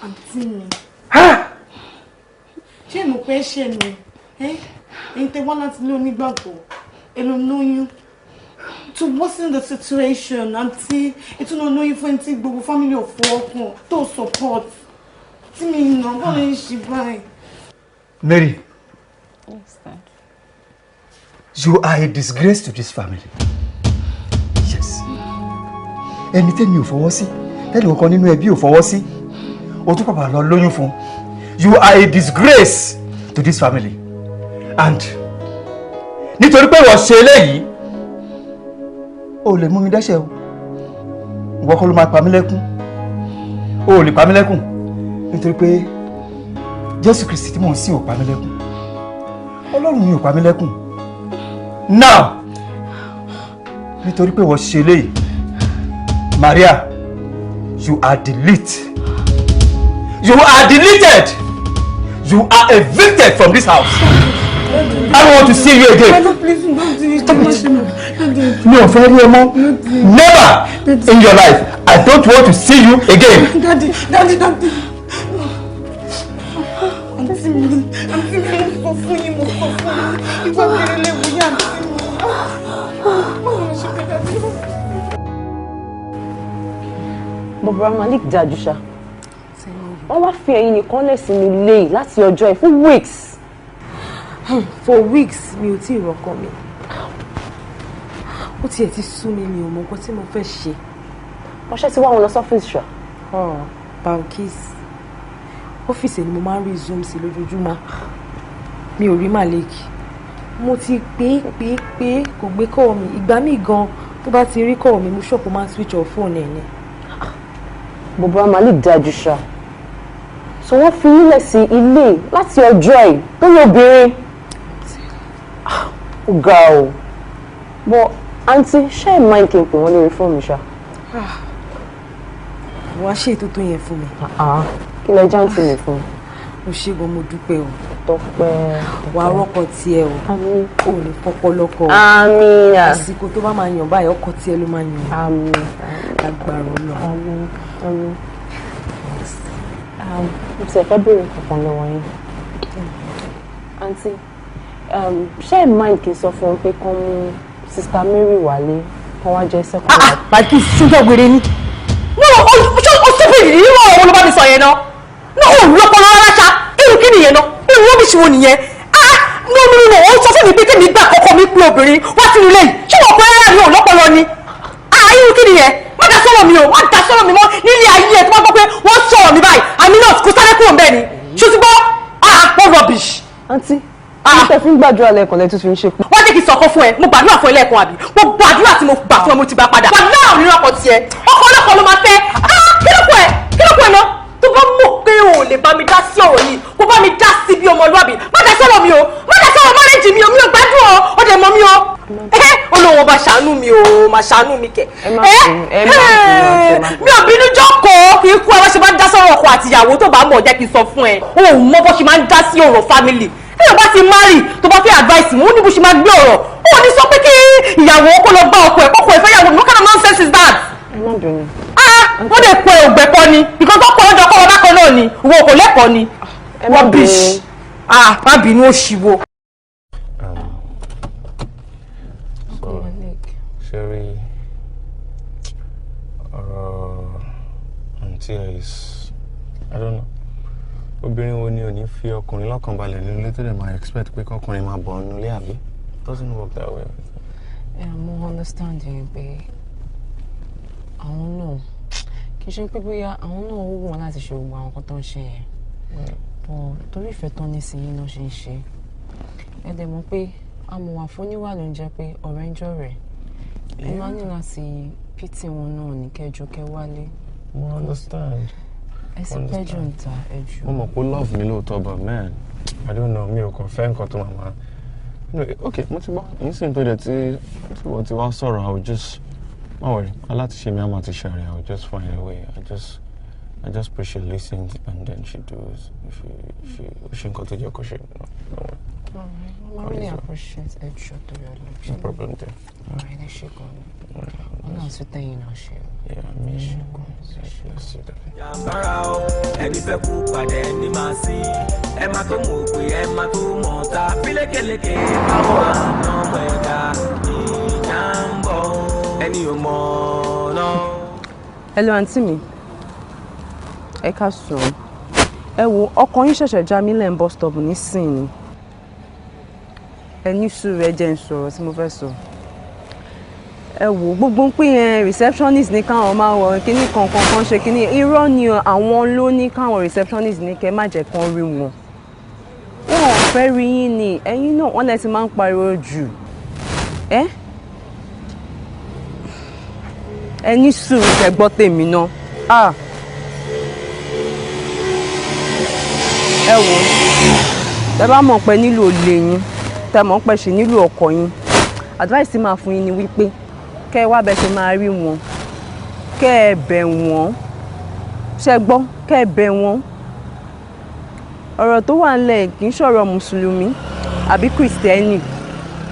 àǹtí mi ṣé mo pẹ́ ṣe mi ẹ̀yin tẹ́ wọ́n láti lé onígbàgbọ́ èlò lóyún to worsen the situation àǹtí ìtúná lóyún fún ẹni tí gbogbo family ò fọwọ́ kàn tó support tí mi nà bọ́ lè ṣe báyìí. Mary. Yes, Dad. You are a disgrace to this family. Yes. Ẹni tẹ́mi ò fọwọ́ sí tẹ́lẹ̀ kankan nínú ẹbí ò fọwọ́ sí o tún pàpà lọ lóyún fún. You are a disgrace to this family. And nítorí pé wọ́n ṣe eléyìí o lè mú mi dẹ́ṣẹ̀ o ìwọ kọ́ ló máa pa mí lẹ́kún o lè pa mí lẹ́kún nítorí pé Jésù Kristi tí mò ń sìn ò pa mí lẹ́kún Ọlọ́run mi ò pa mí lẹ́kún now nítorí pé wọ́n ṣe eléyìí Maria you are delete You are deleted. You are evicted from this house. I don't want to see you again. No, never in your life. I don't want to see you again. Daddy. Bàbá Malik Dajusha. Wọ́n wá fi ẹ̀yin nìkan lẹ̀ sínú ilé yìí láti ọjọ́ ẹ̀ for weeks. For weeks mi ò tí ì rọ́kọ mi. Ó tiẹ̀ ti sú mi ò mọ nǹkan tí mo fẹ́ ṣe. Wọ́n ṣe ti wá wọn lọ sọ́fíìsì ṣá. Balkis. Ọ́fíìsì ni mo máa ń rí zoom sí lójoojúmọ́. Mi ò rí Malik. Mo ti pé kò gbé call mi. Ìgbà míì gan tó bá ti rí call mi mo ṣọ́ọ̀pù máa switch off phone ẹ̀ ni. Bàbá Malik Dajusha. So wọ́n fi yín lẹ̀ sí ilé láti ọjọ́ ẹ̀ tó lè obìnrin. Ó ga o. But aunty ṣé ẹ̀ máa ń kí n pè wọ́n lórí fóònù ṣá? Wàá ṣe ètò tó yẹn fún mi. Kí lẹ jáǹtì mi fún mi? Mo ṣe gan mo dúpẹ́ o. Tọ́pẹ́. Wàá rọ́kọ tiẹ̀ o. Àmín. O lè fọpọ lọ́kọ. Àmín. Àsìkò tó bá máa yàn báyìí ọkọ tiẹ̀ ló máa yàn. Àmín. Agbára Ọlọ́run. Àmín. Mo ti fẹ́ béèrè kankan lọ́wọ́ yín. Aunty, ṣé ẹ̀ máa kí n sọ fún un pé kán mú Sister Mary wálé kán wá jẹ́ second wife? Bàtí ṣúgbọ́n gbére ni. Ó stupid yìí wọ́n òun ló bá mi sọ yẹn náà. Òun lọ́pọ̀lọ́ rárá ṣá. Irú kí nìyẹn náà? Irú rọ́bìṣì wo nìyẹn? No. Ó sọ fún mi pé kémi gbà kọ́kọ́ mi pé obìnrin wá sínú ilé yìí. Ṣé wọ́n pẹ́ rárá ni òun lọ́pọ̀lọ́ ni? Irú kí nìyẹn? Má dá sọ̀rọ̀ mi o, má dá sọ̀rọ̀ mi mọ́ nílé ayé ẹ̀ tó bá gbọ́ pé wọ́n sọ̀rọ̀ mi báyìí. AMINAT kò sáré kúrò bẹ́ẹ̀ ni. Ṣé o ti gbọ́? What rubbish. Aunty, mo tẹ fi ń gbàdúrà lẹ́ẹ̀kan lẹ́tún fi ń ṣe kú. Wọ́n jẹ́ kí n sọ̀kọ́ fún ẹ, mo gbàdúrà fún ẹ lẹ́ẹ̀kan àbí? Mo gbàdúrà tí mo gbà fún ẹ mo ti gbà padà. Wà náà nínú ọkọ̀ tiẹ̀, ọkọ̀ ọlọ́kọ̀ ló máa fẹ́. Kí ló kọ ẹ náà? Tó bá mọ̀ pé o ò lè bá mi dá sí ọ̀rọ̀ yìí, kó bá mi dá sí bí ọmọlúwàbí. Má dá sọ̀rọ̀ mi o, má dá sọ̀rọ̀ mọ́rẹ́jì mi o, mi ò gbádùn ọ, ó dẹ̀ mọ́ mi o. Olówó máa ṣàánú mi o, máa ṣàánú mi kẹ̀. Mi ò bínú jókòó kì í kú ẹ wá ṣe máa ń dá sọ̀rọ̀ ọkọ àtìyàwó tó bá mọ̀ jẹ́ kí n sọ fún ẹ. O ò mọ bó ṣe máa ń dá sí ọ̀rọ̀ family. Tí o bá ti marry tó bá fẹ́ advice mi, ó ní bó ṣe máa gbé ọ̀rọ̀. Ó ní sọ pé kí ìyàwó kó lọ bá ọkọ ẹ̀ kọ́kọ́ ẹ̀ fẹ́ yàwó mi. What kind of nonsense is that? Wọ́n lè pe ògbẹ́pọ̀ ni because tó kọ́ ọjọ́ kọ́ ọ bákan náà ni ìwọ kò lẹ́kọ̀ọ́ ni. Rubbish. Má bínú òṣìwò. Sherry, àǹtí is, I don't know. Obìnrin wo ni ò ní fi ọkùnrin lọ́kàn balẹ̀ nílé tó dẹ̀ máa expect pé kọkùnrin máa bọ̀ nílé àbí? Doesn't work that way. Mo understand you pé àwọn náà kì í ṣe pé bóyá àwọn náà wù wọ́n láti ṣe gbogbo àwọn nǹkan tó ń ṣe yẹn. But torí ìfẹ́ tán ní sí yín náà ṣe ń ṣe. Ẹ dẹ̀ mọ̀ pé amọ̀wà fóníwà ló ń jẹ́ pé ọ̀rẹ́ ń jọ̀rẹ́. Ẹ máa ní láti pity wọn náà ní kẹjọ kẹ wálé. Mo understand. Ẹ sì pẹ́jọ ń ta ẹjọ́. Mo mọ̀ pé love mi lóòótọ́ but man, I don't know, mi ò kàn fẹ́ nǹkan tó máa. Okay, mo ti gbọ́. Èyí sì ń tó dẹ̀ tí wọ́n ti wá sọ̀rọ̀, I will just, má worry, alátiṣe mi á máa ti ṣàrẹ̀, I will just find a way. I just pray she listens and then she does. She nǹkan tó jẹ́ kó ṣe. I really appreciate it. No problem there. Alright, let's shake on. I'm not so thank you now, she. Yeah, I mean, let's see that. Yàmbára o, ẹni fẹ́ kú padà ẹni máa sí. Ẹ máa tó mọ̀ pé ẹ máa tó mọ̀ ta. Fílékeleke báwọn àna ọmọ ẹ̀dá ìjà ń bọ̀. Ẹni ò mọ̀ náà. Hello, àǹtí mi. Ẹ káàsán. Ẹ wo ọkọ yín ṣẹ̀ṣẹ̀ já mi lẹ́yìn bus stop nísìnyí. Ẹ ní sùúrù ẹ jẹ́ n sọ̀rọ̀ tí mo fẹ́ sọ. Ẹ wo gbogbo ń pè yẹn receptionist ní káwọn máa wọ kíní kankan ṣe kíní irọ́ ni àwọn ló ní káwọn receptionist ní kẹ́ má jẹ́ kán rí wọn. Wọn ò fẹ́ rí yín ni ẹ̀yin náà wọ́n lẹ ti máa ń pariwo jù. Ẹ ní sùúrù kẹ́ gbọ́ tèmi náà. Ẹ wo tẹ́ bá mọ̀ pé nílò olè yín tẹ́ mọ̀ pé ṣe nílò ọkọ yín advice tí máa fún yín ni wípé kẹ́ ẹ wá bẹ ṣe máa rí wọn kẹ́ ẹ bẹ̀ wọ́n ṣe gbọ́ kẹ́ ẹ bẹ̀ wọ́n ọ̀rọ̀ tó wà ńlẹ̀ kì í ṣọ̀rọ̀ mùsùlùmí àbí kìrìsìtẹ́nì,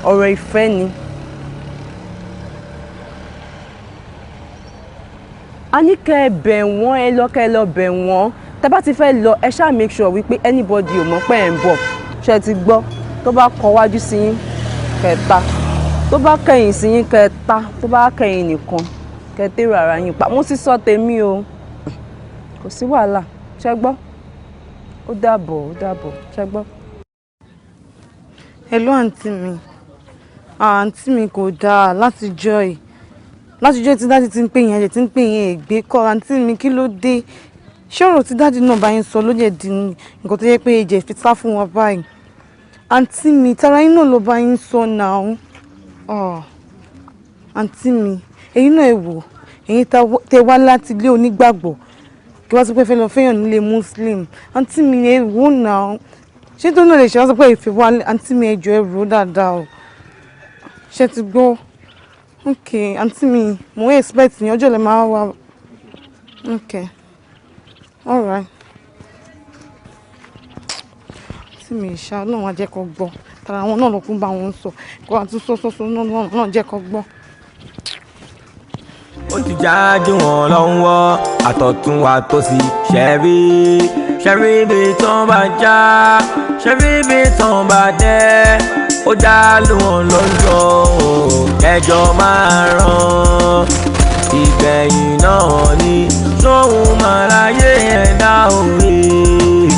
ọ̀rọ̀ ìfẹ́ ni. A ní kẹ́ ẹ bẹ̀ wọ́n, ẹ lọ bẹ̀ wọ́n. Tẹ́ bá ti fẹ́ lọ, ẹ ṣáà make sure wípé anybody ò mọ̀ pé ẹ̀ ń bọ̀. Ṣé ti gbọ́? Tó bá kọ wájú sí yín kẹta, tó bá kẹ̀yìn sí yín kẹta, tó bá kẹ̀yìn nìkan kẹtẹ́rù ara yín pa. Mo sì sọ tèmi o, kò sí wàhálà. Ṣé gbọ́? Ó dàbọ̀, ṣé gbọ́? Hello àǹtí mi. Àǹtí mi kò dáa látijọ́ tí dáàdì ti ń pè yín, ẹ̀jẹ̀ ti ń pè yín ègbé kọ́. Àǹtí mi kí ló dé? Ṣé ọ̀rọ̀ tí dáàdì náà bá yín sọ ló jẹ́ di nǹkan tó yẹ pé ẹ̀jẹ̀ fi sá fún wọn báyìí? Àǹtí mi, tara yín náà ló bá yín sọ náà. Àǹtí mi, ẹ̀yin náà ẹ wò, ẹ̀yin tẹ wá láti ilé onígbàgbọ́ kí wá sọ pé fẹ́ lọ fẹ́yàn nílé Muslim. Àǹtí mi ẹ wò náà. Ṣé tó náà lè ṣe wá sọ pé ìfẹ́ wá àǹtí mi ẹ jọ̀ọ́ ẹ rò dáadáa o. Ṣé ti gbọ́? Okay, àǹtí mi, mo expect ní ọjọ́ lẹ máa wá. Okay, all right. Àǹtí mi ìṣá náà wá jẹ́ kó gbọ́. Tara wọn náà lọ kún bá wọn sọ. Kó àti sọ́sọ́sọ́ náà jẹ́ kó gbọ́. Ó ti jáde wọn lọ́wọ́ àtọ̀tún wa tó sì ṣẹ́rí bí tán bá já ṣẹ́rí bí tán bá dẹ́. Ó dá lù wọ́n lọ́jọ́ ẹjọ́ máa ràn ìgbẹ̀yìn náà ní sóhun máa láyé ẹ̀dá òwe.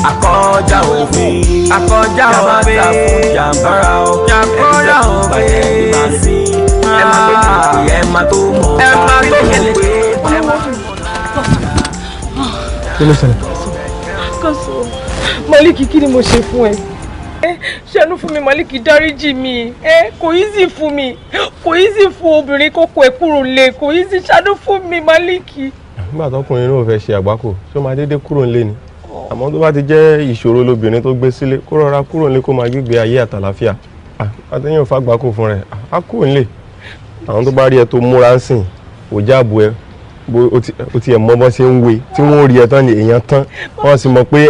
Àkọjá òfin jàmbára o jàmbára òfin ẹ má tó mọ̀ ẹ má tó mọ̀ ẹ má tó mọ̀ pé ẹ má tó mọ̀. Kí ló ṣẹlẹ̀? Kọ́sọ̀ Málíkì, kí ni mo ṣe fún ẹ? Ṣàánú fún mi Málíkì, dáríjì mi. Kò easy fún mi, kò easy fún obìnrin kókó ẹ̀ kúrò lé, kò easy. Ṣàánú fún mi Málíkì. Nígbà tọkùnrin náà fẹ́ ṣe àgbákò ṣé ó máa dédé kúrò nílé ni? Àmọ́ tó bá ti jẹ́ ìṣòro lobìnrin tó gbé sílé kó rọra kúrò nílé kó máa gbégbé ayé àtàlàfíà. Àtẹ̀yìn ò fàgbákò fún rẹ̀ á kúrò nílé. Àwọn tó bá rí ẹ tó múra ń sìn ò jáàbù ẹ ó ti ẹ̀ mọ́ bọ́ ṣe ń we tí wọ́n rí ẹ tán ni èèyàn tán wọ́n sì mọ̀ pé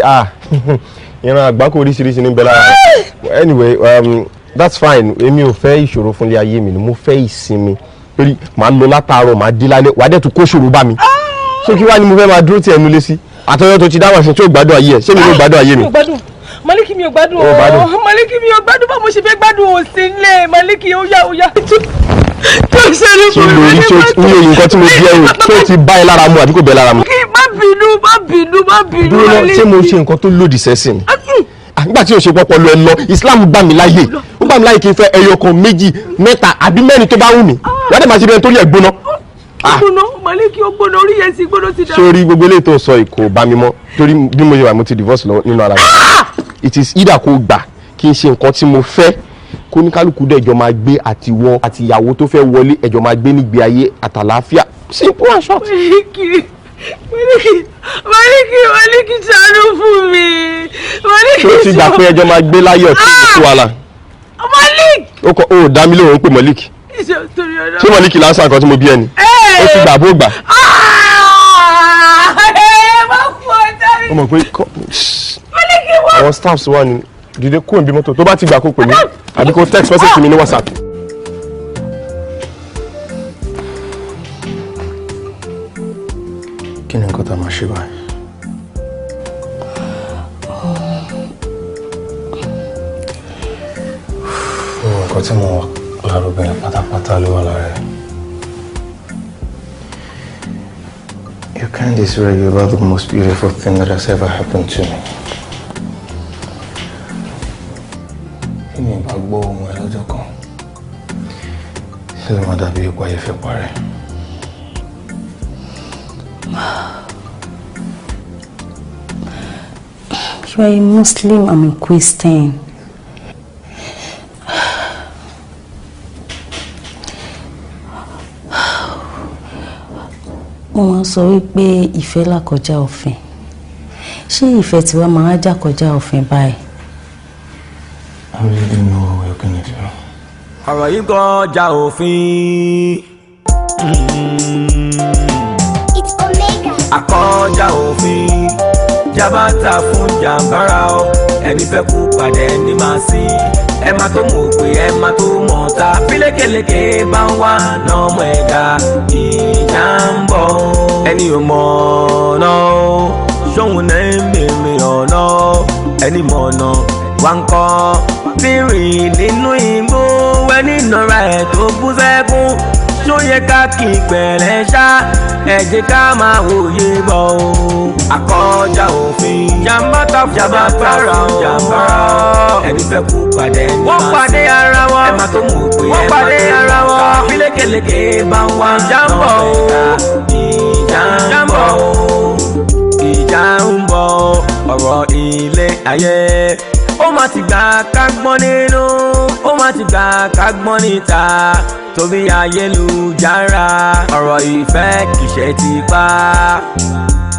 ìran àgbákò oríṣiríṣi níbẹ̀ lára rẹ̀. Anyway, that's fine. Èmi ò fẹ́ ìṣòro fúnlé ayé mi ni mo fẹ́ ìsinmi torí màá lọ látàárọ̀ màá dé lálẹ́ wàá dẹ̀ tún kó ṣòro bá mi. So kí wá ni mo fẹ́ máa dúró tí ẹnu lé sí àtọ́jọ́ tó ti dáwọ̀ ṣe tí ò gbádùn ayé ẹ̀ ṣé mi ló gbádùn ayé mi. Málíkì mi ò gbádùn o. Málíkì mi ò gbádùn bá mo ṣe fẹ́ gbádùn o sí ilé. Málíkì ó yá. Ṣé lórí ṣé ní òye nǹkan tí mo bí ẹ̀rù tó ti bá ẹ lára mu àbí kò bẹ lára mu. Má bínú. Dúró lọ ṣé mo ṣe nǹkan tó lòdì sẹ́sìn. Nígbà tí o ṣe pọpọ lọ ẹ lọ Islam gbà mí láyè ó gbà mí láyè kí n fẹ́ ẹyọ kan méjì mẹ́ta àbí mẹ́rin tó bá wù mí wọ́n dẹ̀ máa ṣe bẹ́ẹ̀ torí ẹ̀ gbóná. Gbóná Málíkì ó gbóná orí yẹn sì gbóná ti dá. Sórí gbogbo eléyìí tó sọ ìkò bá mi mọ́ torí bí mo ṣe wà mo ti divorce lọ nínú ara mi. It is either kó gbà kí n ṣe nǹkan tí mo fẹ́ kó ní kálukú dẹ̀ ẹjọ́ máa gbé àtiwọ́ àti ìyàwó tó fẹ́ wọlé ẹjọ́ máa gbé nígbé ayé àtàlàáfíà simple and short. Málíkì ṣàánú fún mi. Ṣé o ti gbà pé ẹjọ́ máa gbé láyọ̀ tí kò sí wàhálà? Málíkì. Ó dá mi lóhùn pé Málíkì. Ṣé Málíkì lásán nǹkan tí mo bí ẹni? Ó ti gbà bó gbà. Ó mọ̀ pé àwọn staffs wà ní dìde kó ìbí mọ́tò tó bá ti gbà kó pè mí àbí kó text message mi ní WhatsApp. Kí ni nǹkan tá a máa ṣe báyìí? Nǹkan tí mo wà lára obìnrin pátápátá ló wà lára ẹ̀. You can't describe you about the most beautiful thing that has ever happened to me. Kí ni ìbá gbọ́ ohun ẹ lọ́jọ́ kan? Ṣé ló máa dàbí ipò ayé fẹ́ parẹ́? You are a Muslim, I'm a Christian. Mo máa ń sọ wípé ìfẹ́ là kọjá òfin. Ṣé ìfẹ́ tiwa máa já kọjá òfin báyìí? I really don't know what we're gonna do. Ọ̀rọ̀ yìí kọjá òfin. Àkọjá òfin. jàbátà fún jàǹbára o ẹni fẹ́ kú pàdé ẹni máa sí ẹ má tó mọ̀ pé ẹ má tó mọ̀ ta fílékeleke bá ń wá lọ́mọ ẹ̀dá ìjà ń bọ̀ ẹni ò mọ̀ ọ̀nà o ṣóhun náà ń bèèrè ọ̀nà ẹni mọ̀ ọ̀nà wá ń kọ́ fírìn nínú igbó ẹni nọra ẹ̀ tó bú sẹ́kún ṣó yẹ ká kí pẹ̀lẹ́ ṣá ẹ jẹ́ ká máa wòye bọ̀ o àkọjá òfin jàmbátà jàmbára ẹni fẹ́ kú pàdé ẹni máa sí wọ́n pàdé ara wọn ẹ má tó mọ̀ pé wọ́n pàdé ara wọn fílékeleke bá ń wá jàmbọ̀ o ìjà ń bọ̀ o ìjà ń bọ̀ ọ̀rọ̀ ilé ayé ó má ti gbà ká gbọ́n nínú ó má ti gbà ká gbọ́n níta torí ayélujára ọ̀rọ̀ ìfẹ́ kìí ṣe tipá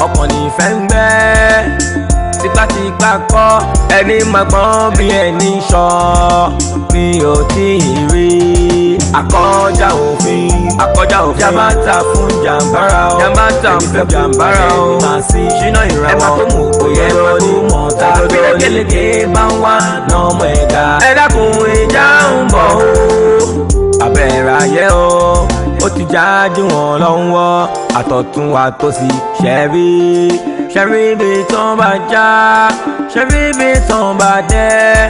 ọkàn nífẹ̀ ń gbẹ tipátipá kọ́ ẹni máa gbọ́n bí ẹni sọ mi ò tí ì rí àkọjá òfin jàmbátà fún jàmbára o jàmbátà fún jàmbára o ẹni máa sí ṣínà ìràwọ̀ ẹ má tó mọ̀ pé ẹ má tó mọ̀ ta fílékeleke bá ń wá lọ́mọ ẹ̀dá ẹ dákun ìjà ń bọ̀ o abẹ́rẹ́ ayé o ó ti jáde wọn lọ́wọ́ àtọ̀tún wa tó sì ṣẹ́rí bí tán bá já ṣẹ́rí bí tán bá dẹ́